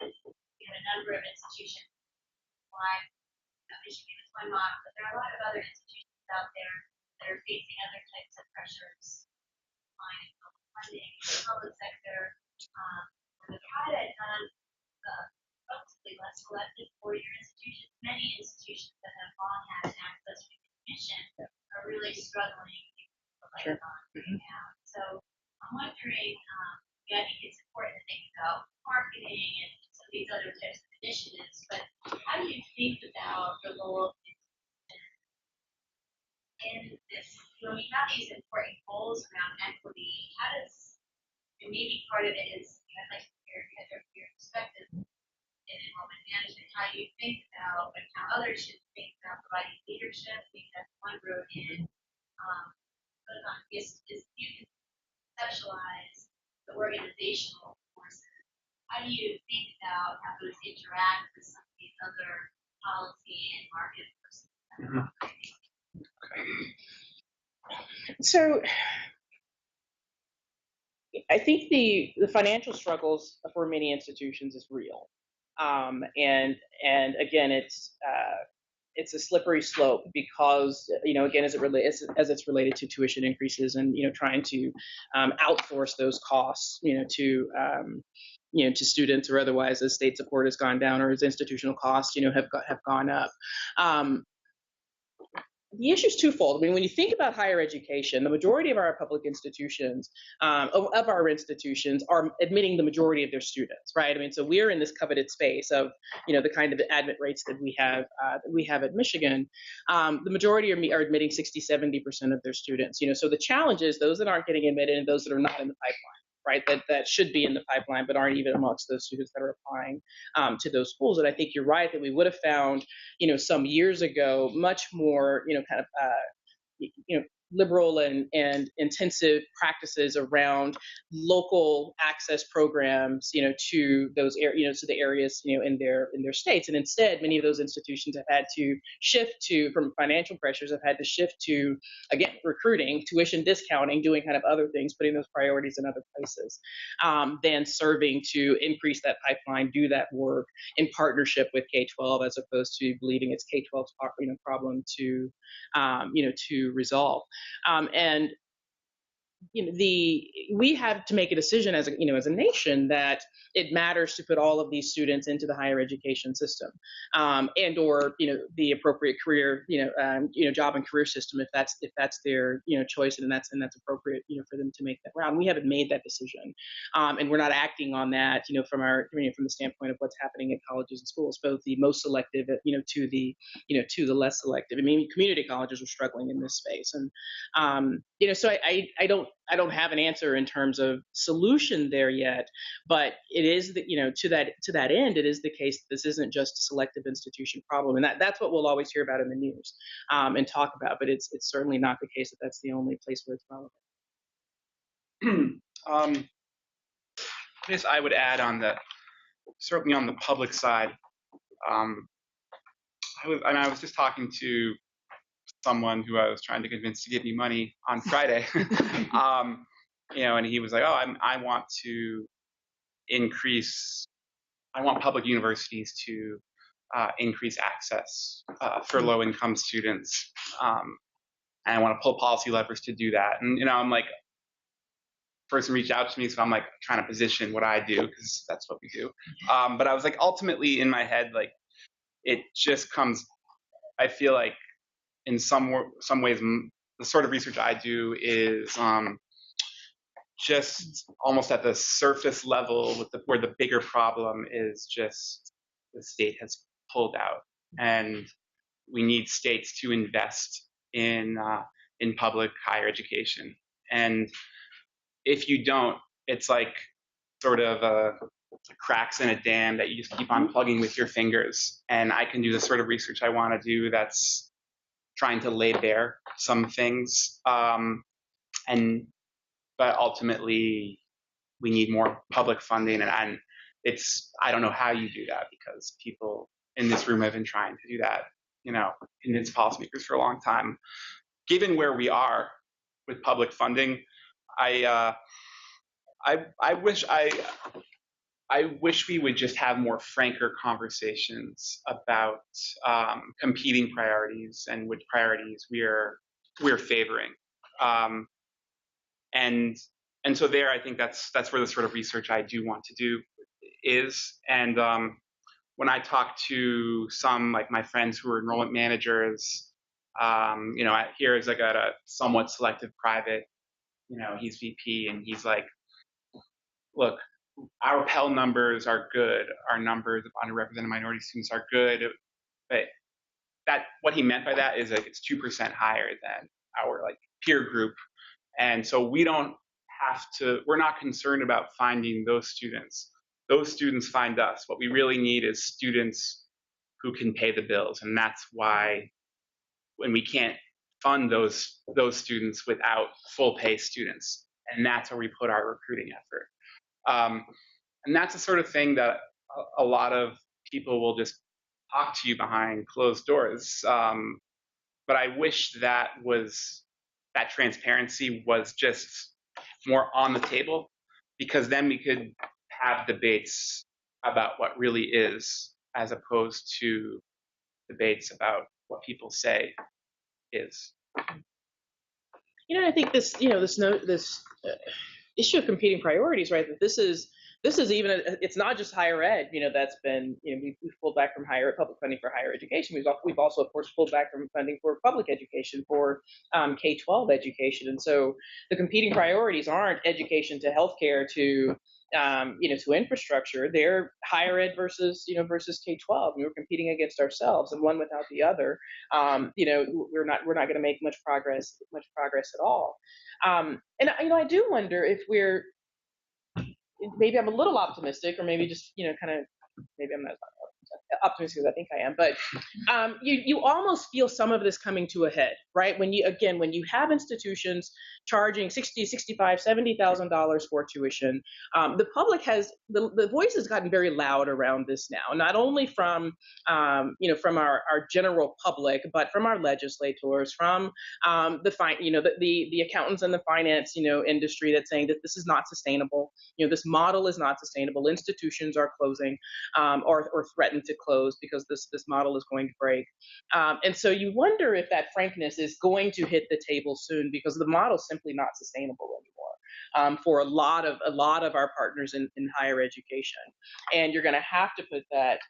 we have a number of institutions. Michigan is one model, but there are a lot of other institutions out there that are facing other types of pressures, decline in public funding, the public sector. We've had it relatively less selective four-year institutions. Many institutions that have long had access recognition are really struggling to put light on right now. So I'm wondering, I think it's important to think about marketing and some of these other types of initiatives, but how do you think about the role of in this, when we have these important goals around equity, how does, and maybe part of it is, I'd like to hear your perspective in enrollment management, how you think about, and how others should think about providing leadership. I think that's one road in. Is you can conceptualize the organizational forces. How do you think about how those interact with some of these other policy and market forces? So I think the financial struggles for many institutions is real, and again, it's it's a slippery slope because, again, as it's related to tuition increases and, trying to outsource those costs, to students or otherwise as state support has gone down or as institutional costs, have gone up. The issue is twofold. I mean, when you think about higher education, the majority of our public institutions, of our institutions, are admitting the majority of their students, right? I mean, so we're in this coveted space of, the kind of admit rates that we have at Michigan. The majority are admitting 60-70% of their students. So the challenge is those that aren't getting admitted and those that are not in the pipeline. Right, that should be in the pipeline, but aren't even amongst those students that are applying to those schools. And I think you're right that we would have found, some years ago, much more, kind of, liberal and intensive practices around local access programs, to those to the areas, in their states. And instead, many of those institutions have had to shift from financial pressures, have had to shift to, again, recruiting, tuition discounting, doing kind of other things, putting those priorities in other places, than serving to increase that pipeline, do that work in partnership with K-12, as opposed to believing it's K-12's problem to resolve. And we have to make a decision as a nation that it matters to put all of these students into the higher education system, and or the appropriate career job and career system if that's their choice, and that's appropriate for them to make that round. We haven't made that decision, and we're not acting on that from the standpoint of what's happening at colleges and schools, both the most selective to the less selective. I mean, community colleges are struggling in this space, and so I don't have an answer in terms of solution there yet, but it is that to that end, it is the case that this isn't just a selective institution problem, and that's what we'll always hear about in the news and talk about. But it's certainly not the case that that's the only place where it's relevant. I guess I would add certainly on the public side. I was just talking to someone who I was trying to convince to give me money on Friday, and he was like, "Oh, I want to increase. I want public universities to increase access for low-income students, and I want to pull policy levers to do that." And I'm like, person reached out to me, so I'm like trying to position what I do because that's what we do. But I was like, ultimately in my head, like it just comes. I feel like in some ways, the sort of research I do is just almost at the surface level, where the bigger problem is just the state has pulled out, and we need states to invest in public higher education. And if you don't, it's like sort of cracks in a dam that you just keep on plugging with your fingers. And I can do the sort of research I want to do that's trying to lay bare some things, but ultimately we need more public funding, and I don't know how you do that, because people in this room have been trying to do that, convince policymakers for a long time. Given where we are with public funding, I wish we would just have more franker conversations about competing priorities and which priorities we're favoring. And so there, I think that's where the sort of research I do want to do is. And when I talk to some, like my friends who are enrollment managers, here is like at a somewhat selective private, he's VP, and he's like, look, our Pell numbers are good. Our numbers of underrepresented minority students are good. But what he meant by that is like it's 2% higher than our like peer group. And so we're not concerned about finding those students. Those students find us. What we really need is students who can pay the bills. And that's why when we can't fund those students without full pay students. And that's where we put our recruiting effort. And that's the sort of thing that a lot of people will just talk to you behind closed doors. But I wish that transparency was just more on the table, because then we could have debates about what really is, as opposed to debates about what people say is. I think this, this issue of competing priorities, right? That this is even it's not just higher ed. That's been we've pulled back from public funding for higher education. We've also of course pulled back from funding for public education for K-12 education, and so the competing priorities aren't education to healthcare to to infrastructure. They're higher ed versus K-12. We're competing against ourselves, and one without the other, we're not going to make much progress at all. And I do wonder if maybe I'm a little optimistic, or maybe just kind of maybe I'm not optimistic as I think I am, but you almost feel some of this coming to a head, right? When you have institutions charging $60,000, $65,000, $70,000 for tuition, the public has the voice has gotten very loud around this now, not only from from our general public, but from our legislators, from the accountants and the finance industry, that's saying that this is not sustainable. This model is not sustainable. Institutions are closing or threaten to close because this model is going to break. And so you wonder if that frankness is going to hit the table soon, because the model is simply not sustainable anymore for a lot of our partners in higher education. And you're going to have to put that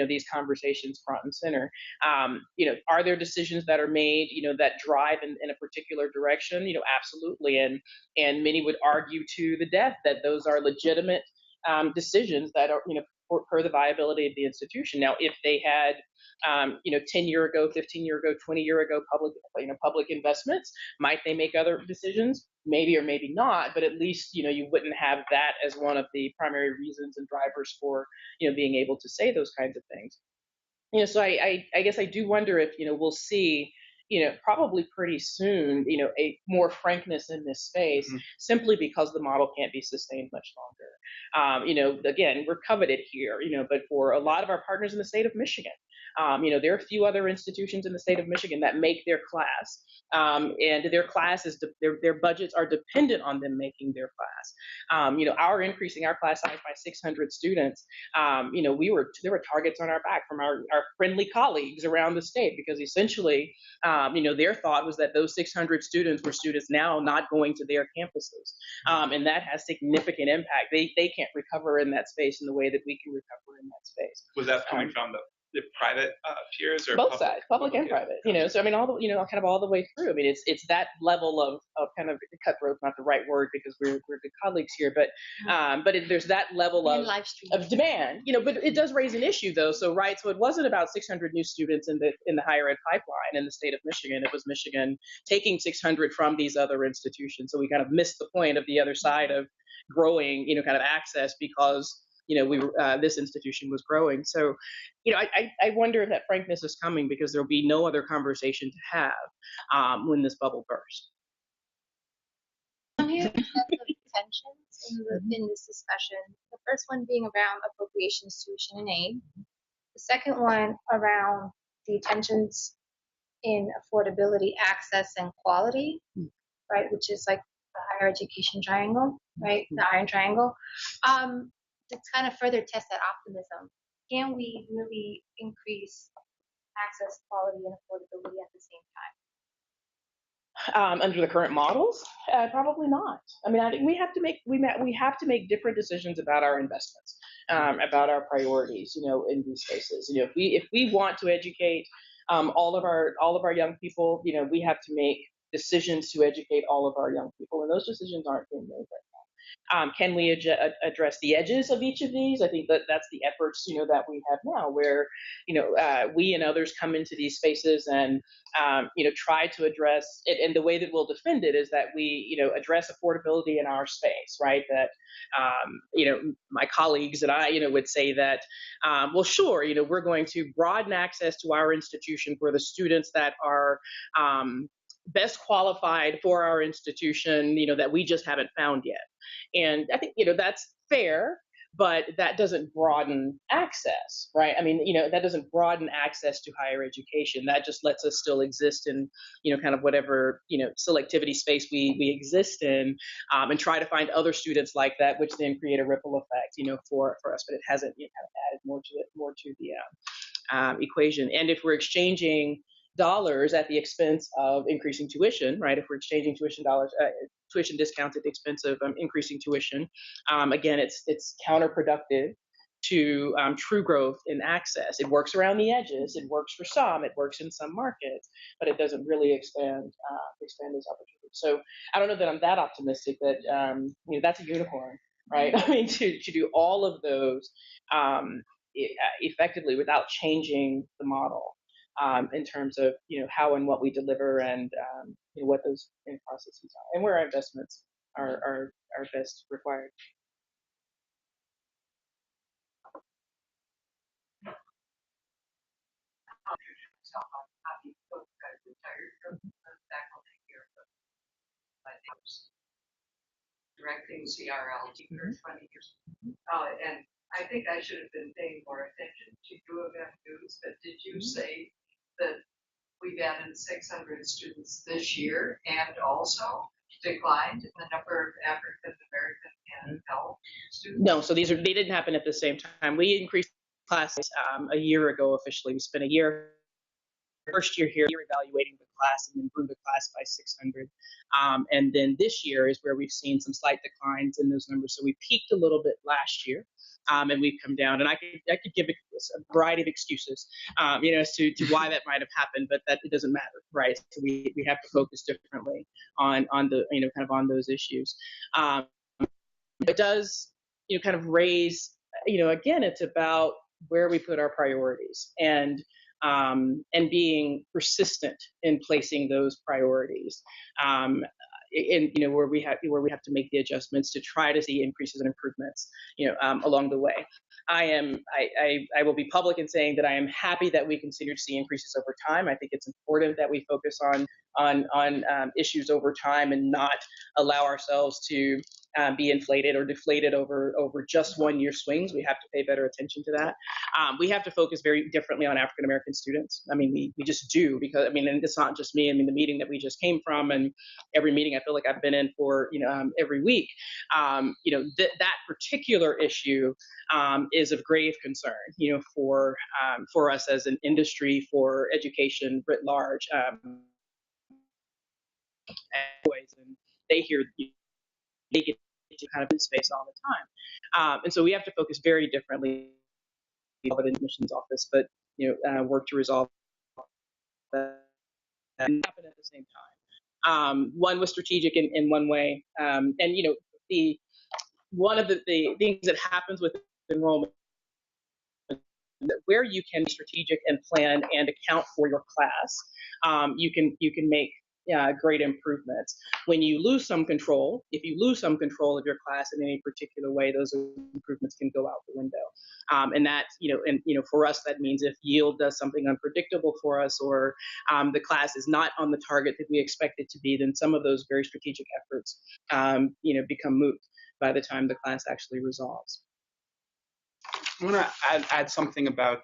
these conversations front and center. Are there decisions that are made that drive in a particular direction? Absolutely. And many would argue to the death that those are legitimate decisions that are per the viability of the institution. Now, if they had 10 year ago, 15 year ago, 20 year ago public investments, might they make other decisions? Maybe or maybe not, but at least you wouldn't have that as one of the primary reasons and drivers for being able to say those kinds of things. So I guess I do wonder if we'll see probably pretty soon a more frankness in this space, simply because the model can't be sustained much longer. Again, we're coveted here, but for a lot of our partners in the state of Michigan, there are a few other institutions in the state of Michigan that make their class, and their class is their budgets are dependent on them making their class. Our increasing our class size by 600 students, there were targets on our back from our friendly colleagues around the state, because essentially, their thought was that those 600 students were students now not going to their campuses, and that has significant impact. They can't recover in that space in the way that we can recover in that space. Was that coming from the private peers, or both sides, public and private? So I mean, all the kind of all the way through. I mean, it's that level of kind of cutthroat, not the right word because we're good colleagues here, but there's that level of demand. But it does raise an issue though. So it wasn't about 600 new students in the higher ed pipeline in the state of Michigan. It was Michigan taking 600 from these other institutions. So we kind of missed the point of the other side of growing, kind of access, because this institution was growing. So, I wonder if that frankness is coming, because there'll be no other conversation to have when this bubble bursts. I'm hearing a sense of tensions in this discussion. The first one being around appropriations, tuition, and aid. The second one around the tensions in affordability, access, and quality, right, which is like the higher education triangle, right, the iron triangle. To kind of further test that optimism, can we really increase access, quality, and affordability at the same time? Under the current models, probably not. I mean, I think we have to make different decisions about our investments, about our priorities, in these spaces. If we want to educate all of our young people, we have to make decisions to educate all of our young people, and those decisions aren't being made right now. Can we address the edges of each of these? I think that's the efforts, that we have now, where, we and others come into these spaces and, try to address it. And the way that we'll defend it is that we, address affordability in our space, right? That, my colleagues and I, would say that, well, sure, we're going to broaden access to our institution for the students that are, best qualified for our institution, that we just haven't found yet. And I think, that's fair, but that doesn't broaden access, right? I mean, that doesn't broaden access to higher education. That just lets us still exist in, kind of whatever, selectivity space we exist in, and try to find other students like that, which then create a ripple effect, for us. But it hasn't kind of added more to the equation. And if we're exchanging dollars at the expense of increasing tuition, right? If we're exchanging tuition dollars, tuition discounts at the expense of increasing tuition, again, it's counterproductive to true growth in access. It works around the edges. It works for some. It works in some markets, but it doesn't really expand those opportunities. So I don't know that I'm that optimistic that that's a unicorn, right? I mean, to do all of those effectively without changing the model in terms of how and what we deliver and what those processes are and where our investments are best required. Directing CRL for 20 years. And I think I should have been paying more attention to U of M news, but did you say that we've added 600 students this year and also declined in the number of African American and Pell students? No, so they didn't happen at the same time. We increased classes a year ago officially. We spent a year first year here evaluating the class and then grew the class by 600. And then this year is where we've seen some slight declines in those numbers. So we peaked a little bit last year, and we've come down. And I could give a variety of excuses, as to why that might have happened, but that it doesn't matter, right? So we have to focus differently on the kind of on those issues. It does kind of raise again, it's about where we put our priorities and being persistent in placing those priorities, and where we have to make the adjustments to try to see increases and improvements, along the way. I will be public in saying that I am happy that we continue to see increases over time. I think it's important that we focus on issues over time and not allow ourselves to be inflated or deflated over just 1 year swings. We have to pay better attention to that. We have to focus very differently on African American students. I mean, we just do, because and it's not just me. I mean, the meeting that we just came from and every meeting I feel like I've been in for every week, that particular issue is of grave concern, for us as an industry, for education writ large. And they hear they get to kind of in space all the time, and so we have to focus very differently of an admissions office, but work to resolve that and happen at the same time. One was strategic in one way, and one of the things that happens with enrollment, where you can be strategic and plan and account for your class, you can make great improvements. When you lose some control, if you lose some control of your class in any particular way, those improvements can go out the window. And that, for us, that means if yield does something unpredictable for us, or the class is not on the target that we expect it to be, then some of those very strategic efforts, become moot by the time the class actually resolves. I want to add something about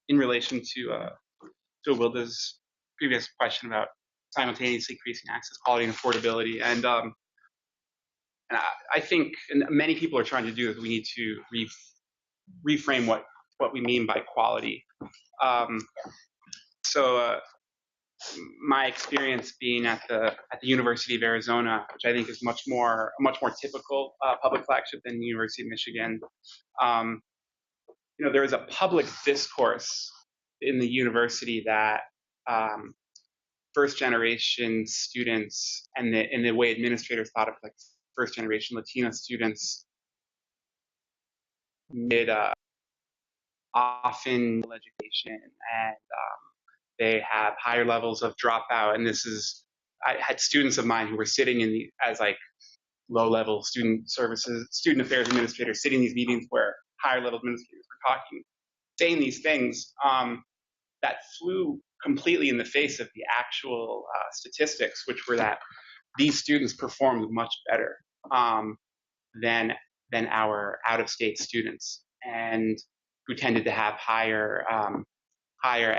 in relation to Awilda's previous question about simultaneously increasing access, quality, and affordability. And I think, and many people are trying to do this, we need to reframe what we mean by quality. So my experience being at the University of Arizona, which I think is a much more typical public flagship than the University of Michigan, there is a public discourse in the university that first generation students and the way administrators thought of like first generation Latina students mid often education, and they have higher levels of dropout. And I had students of mine who were sitting as like low-level student affairs administrators sitting in these meetings where higher-level administrators were saying these things that flew completely in the face of the actual statistics, which were that these students performed much better than our out-of-state students, and who tended to have higher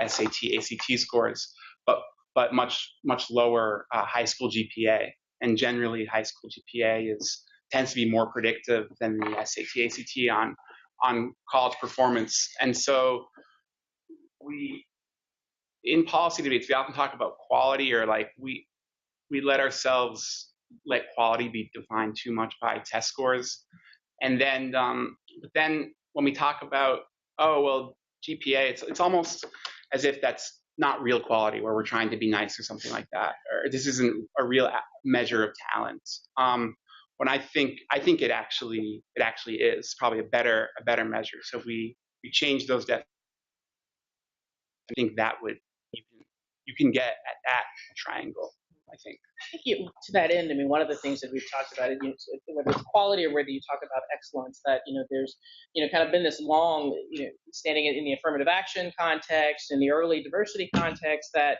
SAT, ACT scores, but much lower high school GPA. And generally, high school GPA tends to be more predictive than the SAT, ACT on college performance. And so in policy debates, we often talk about quality, or like we let quality be defined too much by test scores. And then, but then when we talk about, oh, well, GPA, it's almost as if that's not real quality, where we're trying to be nice or something like that, or this isn't a real measure of talent. When I think it actually is probably a better measure. So if we change those definitions, I think that would, you can get at that triangle, I think. I think to that end, I mean, one of the things that we've talked about, whether it's quality or whether you talk about excellence, that, there's, kind of been this long, standing in the affirmative action context, in the early diversity context, that,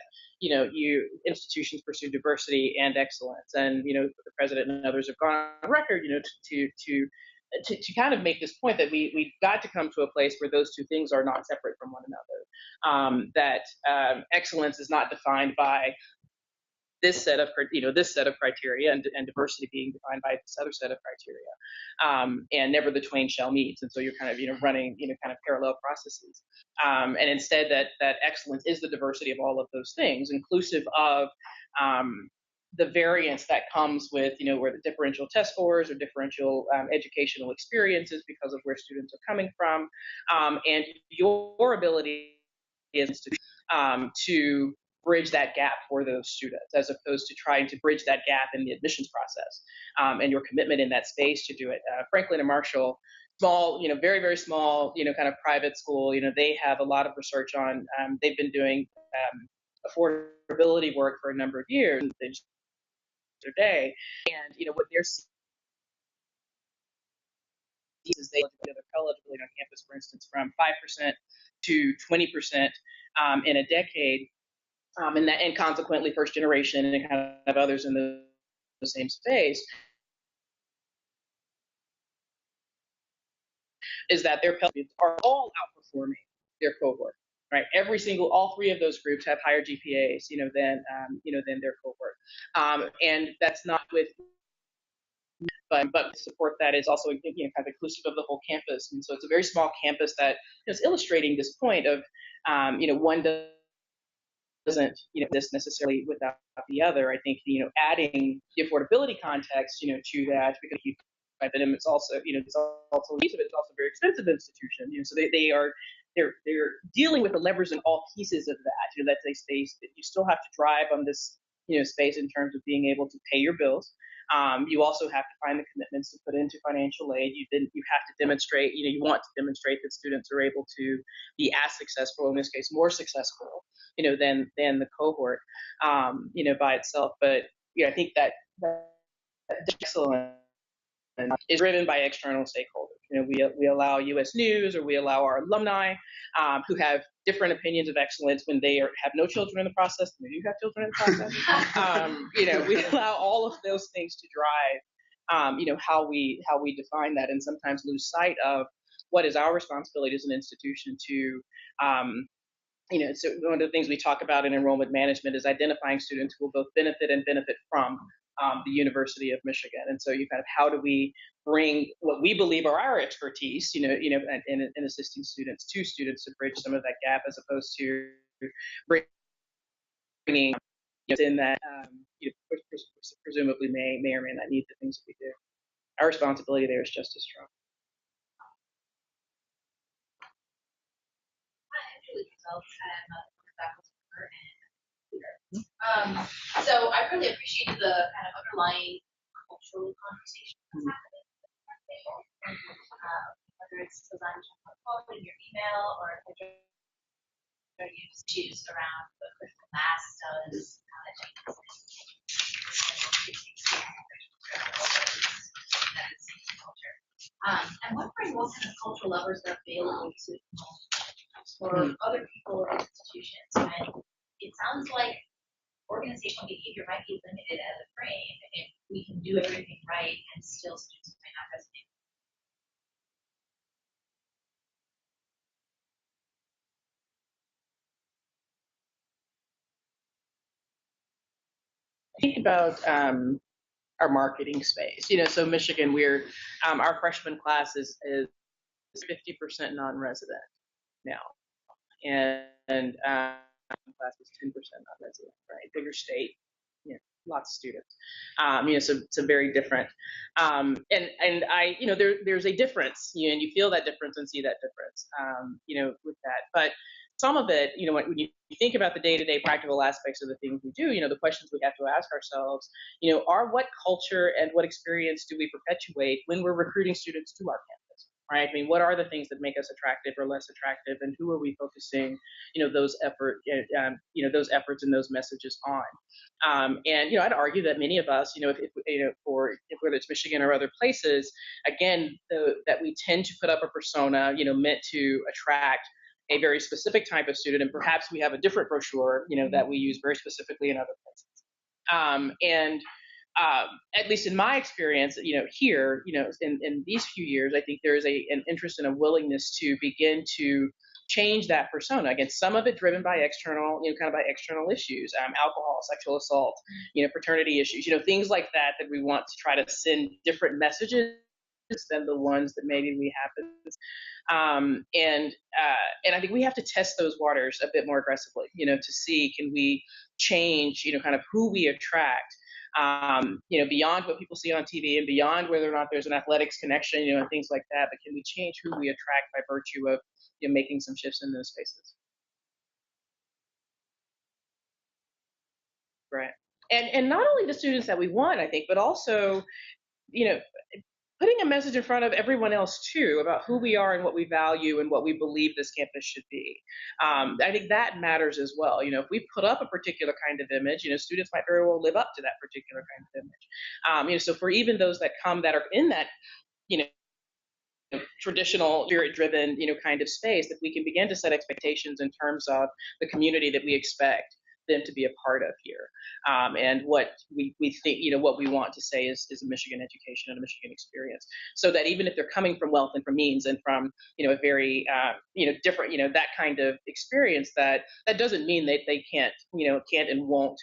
institutions pursue diversity and excellence. And, the president and others have gone on record, to kind of make this point that we've got to come to a place where those two things are not separate from one another. That excellence is not defined by this set of criteria, and diversity being defined by this other set of criteria, and never the twain shall meet. And so you're kind of running kind of parallel processes, and instead that excellence is the diversity of all of those things, inclusive of the variance that comes with where the differential test scores or differential educational experiences because of where students are coming from, and your ability is to bridge that gap for those students, as opposed to trying to bridge that gap in the admissions process, and your commitment in that space to do it. Franklin and Marshall, small, very, very small, kind of private school, they have a lot of research on, they've been doing affordability work for a number of years, they just today, and what they're seeing is their Pell eligibility on campus, for instance, from 5% to 20% in a decade. And consequently, first generation and kind of others in the same space, is that their Pell are all outperforming their cohort, right? All three of those groups have higher GPAs, than their cohort, and that's not with. But support that is also kind of inclusive of the whole campus, and so it's a very small campus that is illustrating this point of one doesn't this necessarily without the other. I think adding the affordability context to that, because by them it's also it's also a piece of it. It's also a very expensive institution. So they're dealing with the levers in all pieces of that. That they space that you still have to drive on this space in terms of being able to pay your bills. You also have to find the commitments to put into financial aid. You have to demonstrate, you want to demonstrate that students are able to be as successful, in this case, more successful, than the cohort, by itself. But I think that excellence is driven by external stakeholders. We allow U.S. News, or we allow our alumni who have different opinions of excellence when they have no children in the process, and we do have children in the process. We allow all of those things to drive, how we define that, and sometimes lose sight of what is our responsibility as an institution to. So one of the things we talk about in enrollment management is identifying students who will both benefit and benefit from the University of Michigan. And so you kind of, how do we bring what we believe are our expertise, in assisting students to bridge some of that gap, as opposed to bringing in that presumably may or may not need the things that we do. Our responsibility there is just as strong. So I really appreciated the kind of underlying cultural conversation that's happening at the table. Whether it's Ozan in your email, or you choose around the critical mass does I'm wondering what kind of cultural levers are available to for other people or institutions. And it sounds like organizational behavior might be limited as a frame if we can do everything right and still students might not resonate. Think about our marketing space. So Michigan, our freshman class is 50% non-resident now, and class was 10% non-resident, right? Bigger state, lots of students. So it's a very different. And I, there's a difference, and you feel that difference and see that difference, with that. But some of it, when you think about the day-to-day practical aspects of the things we do, the questions we have to ask ourselves, what culture and what experience do we perpetuate when we're recruiting students to our campus, right? I mean, what are the things that make us attractive or less attractive, and who are we focusing, those efforts and those messages on? And I'd argue that many of us, if whether it's Michigan or other places, again, that we tend to put up a persona, meant to attract a very specific type of student, and perhaps we have a different brochure, that we use very specifically in other places. And at least in my experience, here, in these few years, I think there is an interest and a willingness to begin to change that persona. Again, some of it driven by external, by external issues, alcohol, sexual assault, fraternity issues, things like that we want to try to send different messages than the ones that maybe we have. And I think we have to test those waters a bit more aggressively, to see, can we change, kind of who we attract, beyond what people see on TV and beyond whether or not there's an athletics connection, and things like that, but can we change who we attract by virtue of making some shifts in those spaces? Right. And not only the students that we want, I think, but also, putting a message in front of everyone else too about who we are and what we value and what we believe this campus should be. I think that matters as well. If we put up a particular kind of image, students might very well live up to that particular kind of image. So for even those that come that are in that, traditional spirit-driven, kind of space, that we can begin to set expectations in terms of the community that we expect them to be a part of here, and what we think, what we want to say is a Michigan education and a Michigan experience, so that even if they're coming from wealth and from means and from, a very, different, that kind of experience, that doesn't mean that they can't and won't,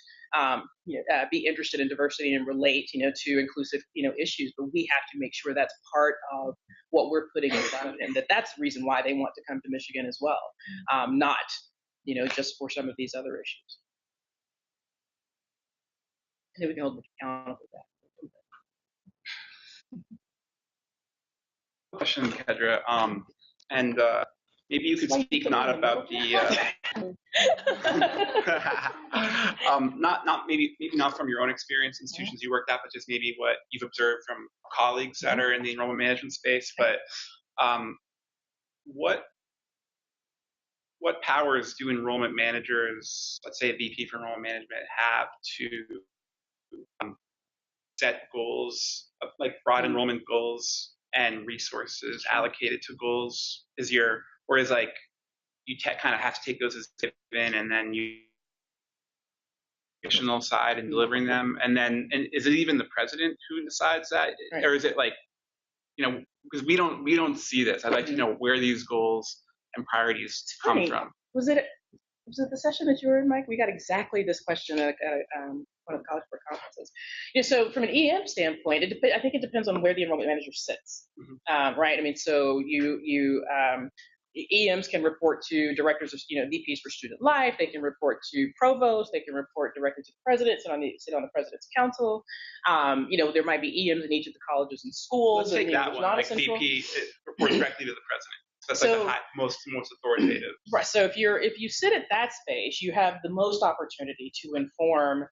be interested in diversity and relate, to inclusive, issues, but we have to make sure that's part of what we're putting in front of them, that's the reason why they want to come to Michigan as well, not, just for some of these other issues. I think we can hold them accountable for that. Question, Kedra, and maybe you could speak not about the maybe not from your own experience, institutions you worked at, but just maybe what you've observed from colleagues that are in the enrollment management space. But what powers do enrollment managers, let's say a VP for enrollment management, have to set goals, like broad enrollment goals and resources allocated to goals? Is you kind of have to take those as given, and then you additional side in delivering them, and is it even the president who decides that, right? Or is it like, because we don't see this. I'd like to know where these goals and priorities come from. Was it the session that you were in, Mike? We got exactly this question at one of the College Board conferences. So from an EM standpoint, I think it depends on where the enrollment manager sits, right? I mean, so EMs can report to directors of, VPs for student life. They can report to provosts. They can report directly to the president, sit on the president's council. There might be EMs in each of the colleges and schools. Let's take that one. Like VP reports directly to the president. That's like the most authoritative. Right. So if you sit at that space, you have the most opportunity to inform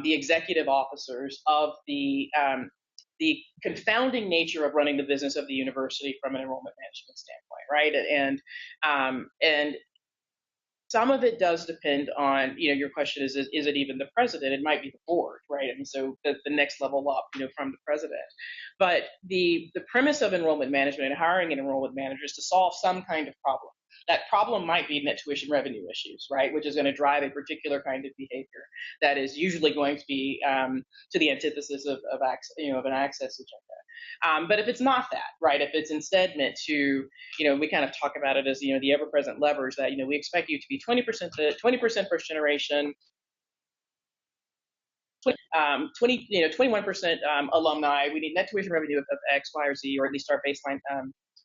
the executive officers of the confounding nature of running the business of the university from an enrollment management standpoint, right? And some of it does depend on, your question is it even the president? It might be the board, right? I mean, so the next level up, from the president. But the premise of enrollment management and hiring an enrollment manager is to solve some kind of problem. That problem might be net tuition revenue issues, right? Which is going to drive a particular kind of behavior that is usually going to be to the antithesis of an access agenda. But if it's not that, right? If it's instead meant to, we kind of talk about it as, the ever-present levers that, we expect you to be 20% first generation, 21% alumni. We need net tuition revenue of X, Y, or Z, or at least our baseline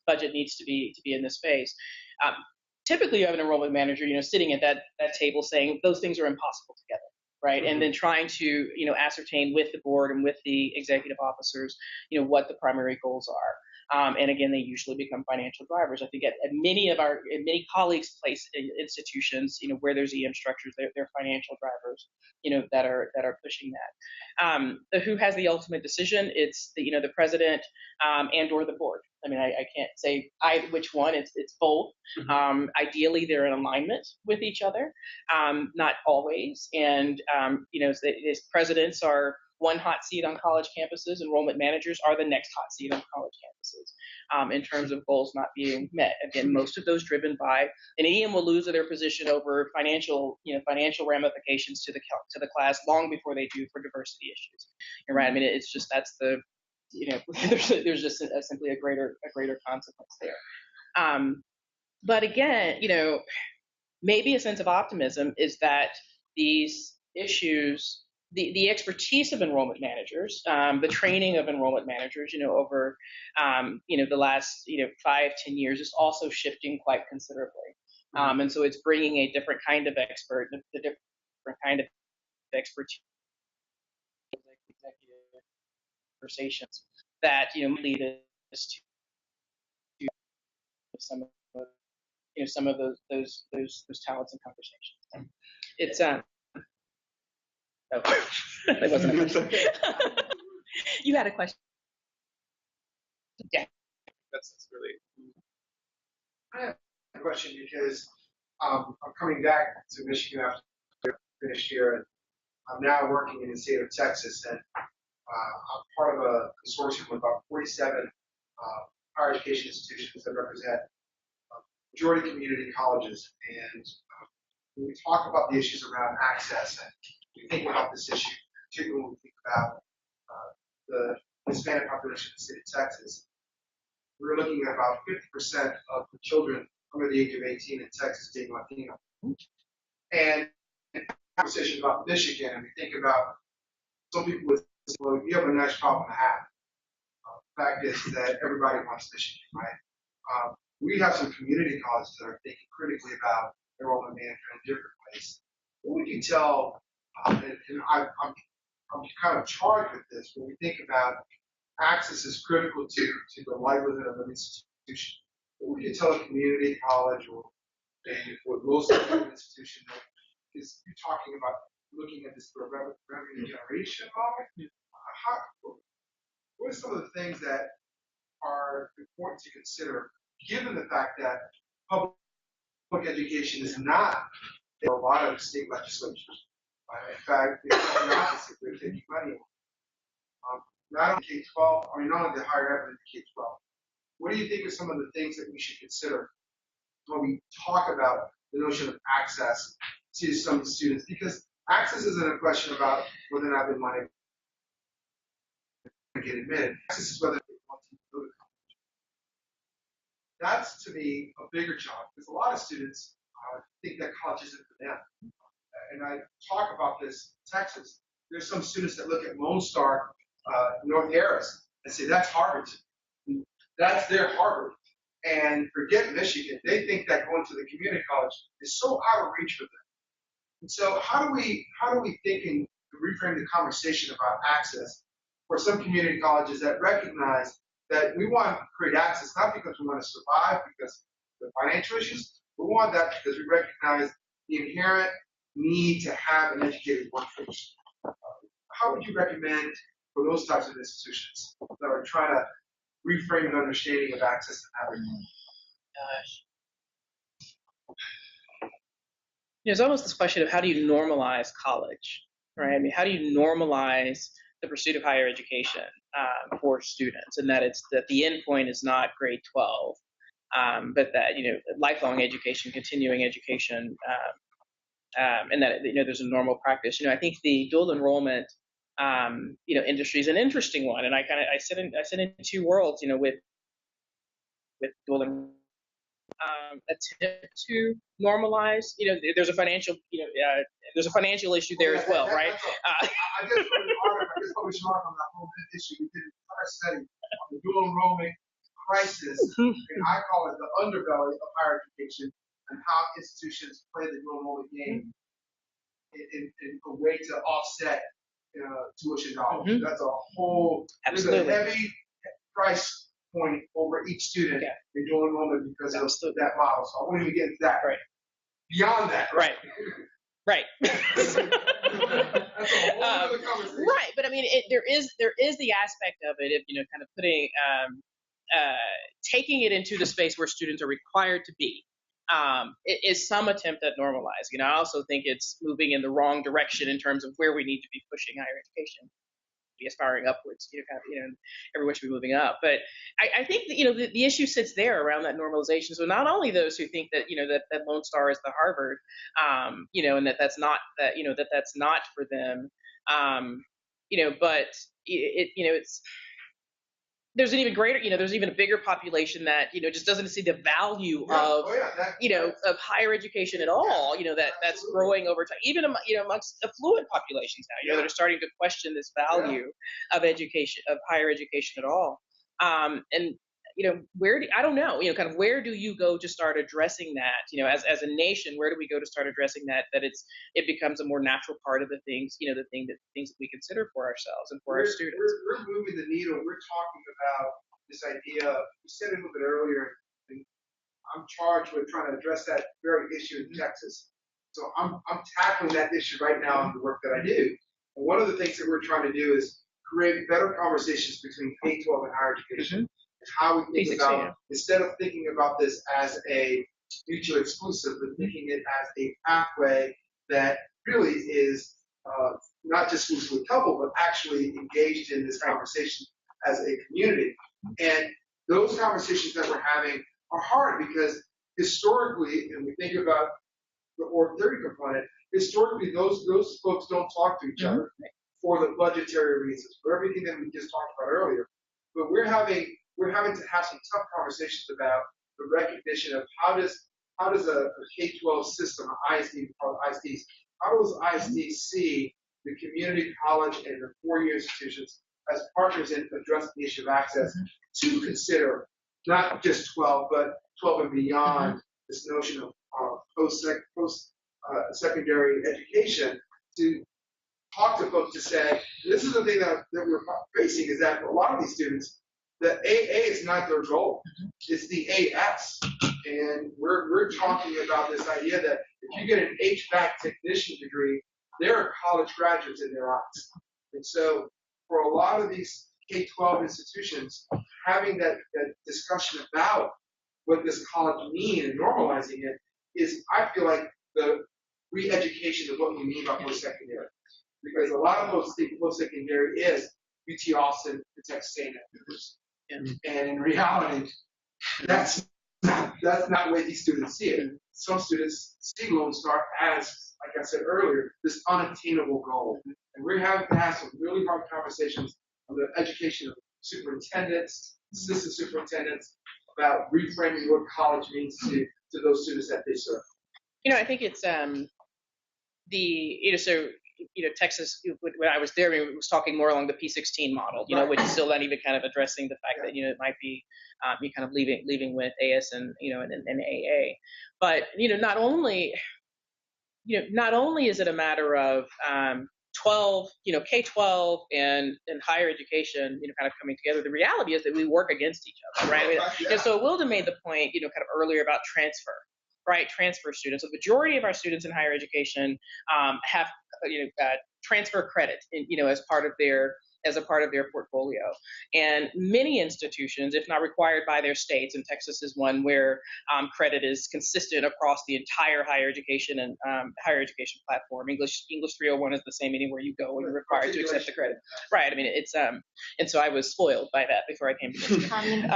budget needs to be in this space. typically you have an enrollment manager, sitting at that table saying those things are impossible together, right? And then trying to, ascertain with the board and with the executive officers, what the primary goals are. And again, they usually become financial drivers. I think at many colleagues' place institutions, where there's EM structures, they're financial drivers, that are pushing that. Who has the ultimate decision? It's the president and or the board. I mean, I can't say which one. It's both. Ideally, they're in alignment with each other, not always. And as presidents are one hot seat on college campuses, enrollment managers are the next hot seat on college campuses, in terms of goals not being met. Again, most of those driven by an EM will lose their position over financial ramifications to the class long before they do for diversity issues. And right, I mean, it's just that's the there's just simply a greater consequence there. But again, maybe a sense of optimism is that these issues, the expertise of enrollment managers, the training of enrollment managers, over, the last, 5-10 years is also shifting quite considerably. And so it's bringing a different kind of expert, the different kind of expertise, executive conversations that, lead us to some of those talents and conversations. It's oh, that wasn't a question. You had a question. Yeah. That's really. I have a question because I'm coming back to Michigan after finished here, and I'm now working in the state of Texas, and I'm part of a consortium with about 47 higher education institutions that represent majority community colleges. And when we talk about the issues around access, and we think about this issue, particularly when we think about the Hispanic population in the state of Texas, we're looking at about 50% of the children under the age of 18 in Texas being Latino. And conversation about Michigan, and we think about some people would say, well, you have a nice problem to have. The fact is that everybody wants Michigan, right? We have some community colleges that are thinking critically about enrollment management in different ways. What would you tell, and I'm kind of charged with this, when we think about access is critical to the livelihood of an institution. What would you tell a community college or a most institution that is you're talking about looking at this for revenue generation model? What are some of the things that are important to consider, given the fact that public education is not in a lot of state legislatures? In fact, it's the opposite. They're taking money. Not only K-12, not only the higher ed, but the K-12. What do you think are some of the things that we should consider when we talk about the notion of access to some students? Because access isn't a question about whether or not they want to get admitted. Access is whether they want to go to college. That's, to me, a bigger job, because a lot of students think that college isn't for them. And I talk about this in Texas. There's some students that look at Lone Star, North Harris, and say, that's Harvard. That's their Harvard. And forget Michigan. They think that going to the community college is so out of reach for them. And so how do we think and reframe the conversation about access for some community colleges that recognize that we want to create access, not because we want to survive because of the financial issues, but we want that because we recognize the inherent need to have an educated workforce. How would you recommend for those types of institutions that are trying to reframe an understanding of access and having? There's almost this question of how do you normalize college, right? I mean, how do you normalize the pursuit of higher education for students, and that the end point is not grade 12, but that lifelong education, continuing education, and that there's a normal practice. I think the dual enrollment industry is an interesting one, and I sit in two worlds, with dual enrollment. Attempt to normalize, there's a financial, issue there as well, right? I just published an article on that whole issue. We did an entire study on the dual enrollment crisis, and I call it the underbelly of higher education, and how institutions play the dual enrollment game in a way to offset tuition dollars. Mhm. That's a whole, Absolutely. there's a heavy price point over each student in dual enrollment because of that model. So I won't even get into that. Right. Beyond that. Right. Right. That's a whole other conversation. Right, but I mean, there is the aspect of it, of, kind of putting, taking it into the space where students are required to be. It is some attempt at normalizing. I also think it's moving in the wrong direction in terms of where we need to be pushing higher education, be aspiring upwards, everyone should be moving up. But I think that, the issue sits there around that normalization. So not only those who think that, that Lone Star is the Harvard, and that's not for them, but it's, there's an even greater, there's even a bigger population that, just doesn't see the value of, of higher education at all, that's growing over time, even, amongst affluent populations now, that are starting to question this value of education, of higher education at all. And, I don't know, kind of where do you go to start addressing that, as a nation, where do we go to start addressing that it becomes a more natural part of the things, the things that we consider for ourselves and for our students. We're moving the needle. We're talking about this idea, you said it a little bit earlier, and I'm charged with trying to address that very issue in Texas. So I'm tackling that issue right now in the work that I do. And one of the things that we're trying to do is create better conversations between K-12 and higher education. How we think about, instead of thinking about this as a mutually exclusive, but thinking it as a pathway that really is not just exclusively coupled, but actually engaged in this conversation as a community. And those conversations that we're having are hard because historically, and we think about the org theory component, historically those folks don't talk to each other for the budgetary reasons, for everything that we just talked about earlier. But we're having to have some tough conversations about the recognition of how does a K-12 system, ISD, ISDs, how does ISD see the community college and the four-year institutions as partners in addressing the issue of access to consider not just 12, but 12 and beyond this notion of post-secondary education, to talk to folks to say, this is the thing that we're facing, is that for a lot of these students, the AA is not their goal. It's the AS. And we're talking about this idea that if you get an HVAC technician degree, there are college graduates in their eyes. And so for a lot of these K-12 institutions, having that discussion about what does college mean and normalizing it is, I feel like, the re-education of what we mean by post-secondary. Because a lot of folks think post-secondary is UT Austin and Texas A&M. And in reality, that's not the way these students see it. Some students see Lone Star as, like I said earlier, this unattainable goal. And we're having to have some really hard conversations on the education of superintendents, assistant superintendents, about reframing what college means to those students that they serve. I think it's Texas, when I was there, it was talking more along the P16 model, which is still not even kind of addressing the fact that, it might be kind of leaving with AS and, and AA. But, not only is it a matter of 12, K-12 and higher education, kind of coming together. The reality is that we work against each other, right? And so Awilda made the point, kind of earlier about transfer. Right, transfer students. So the majority of our students in higher education have, transfer credit, as a part of their portfolio. And many institutions, if not required by their states, and Texas is one where credit is consistent across the entire higher education and higher education platform. English 301 is the same anywhere you go when you're required to accept the credit. Right. I mean, it's and so I was spoiled by that before I came to Michigan.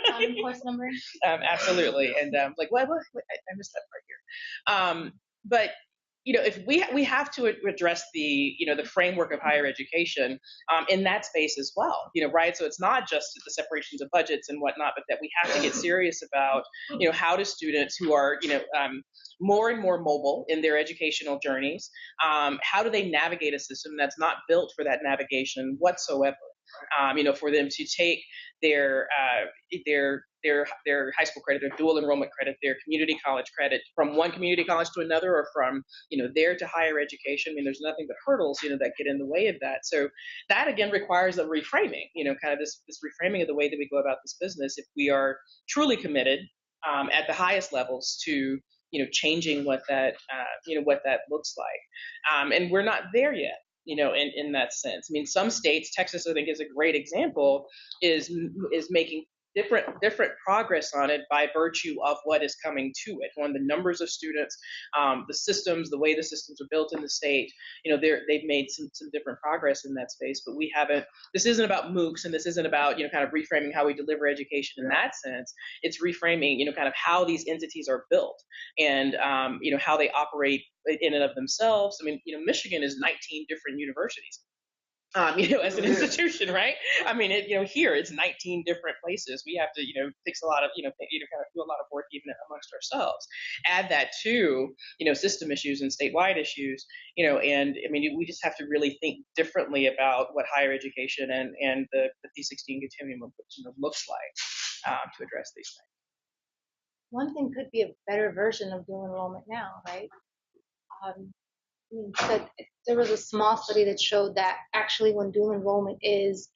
Common course numbering. Absolutely. And like, what? I missed that part here. But if we have to address the framework of higher education in that space as well, right? So it's not just the separations of budgets and whatnot, but that we have to get serious about, how do students who are, more and more mobile in their educational journeys, how do they navigate a system that's not built for that navigation whatsoever? for them to take their high school credit, their dual enrollment credit, their community college credit from one community college to another, or from there to higher education. I mean, there's nothing but hurdles that get in the way of that. So that again requires a reframing, kind of this reframing of the way that we go about this business if we are truly committed at the highest levels to changing what that looks like. And we're not there yet. In that sense. I mean, some states, Texas, I think, is a great example, is making different progress on it by virtue of what is coming to it. One, the numbers of students, the systems, the way the systems are built in the state. They've made some different progress in that space, but we haven't. This isn't about MOOCs, and this isn't about kind of reframing how we deliver education in that sense. It's reframing kind of how these entities are built and how they operate in and of themselves. I mean, Michigan is 19 different universities. As an institution, right? I mean, here it's 19 different places. We have to, fix a lot of, kind of do a lot of work even amongst ourselves. Add that to, system issues and statewide issues, and I mean, we just have to really think differently about what higher education and the P16 continuum looks like to address these things. One thing could be a better version of dual enrollment now, right? But there was a small study that showed that actually when dual enrollment is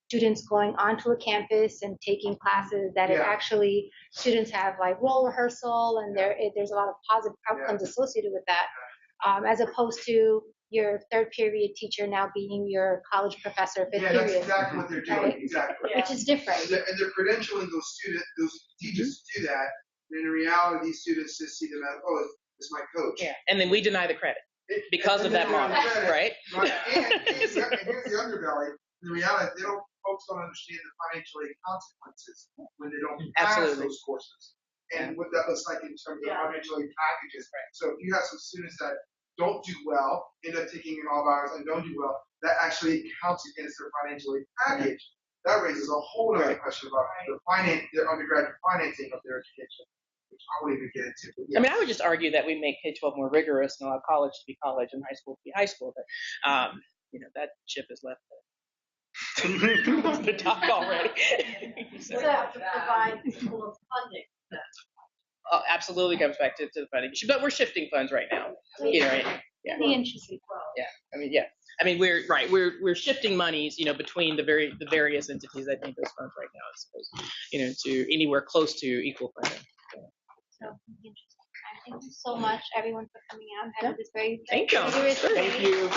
students going onto a campus and taking classes, that it actually, students have like role rehearsal, and there's a lot of positive outcomes associated with that, as opposed to your third period teacher now being your college professor fifth period. That's exactly what they're doing, right? exactly. Which is different. And they're credentialing those teachers to do that, and in reality, these students just see them as, oh, it's my coach. Yeah, and then we deny the credit. Because of that model, right? And here's the underbelly. In reality, folks don't understand the financial aid consequences when they don't pass those courses. And what that looks like in terms of financial aid packages. Right. So if you have some students that don't do well, end up taking in all hours and don't do well, that actually counts against their financial aid package. That raises a whole other question about their undergraduate financing of their education. I won't even get into it. I mean, I would just argue that we make K-12 more rigorous and allow college to be college and high school to be high school. But, that ship has left the dock already. So have to provide school funding. Absolutely comes back to the funding issue. But we're shifting funds right now. Right? Yeah. The interest rate. Yeah. I mean, we're shifting monies, between the various entities that need those funds right now, as opposed, to anywhere close to equal funding. So interesting. Thank you so much, everyone, for coming out and having this very Thank you. vigorous debate. Thank you.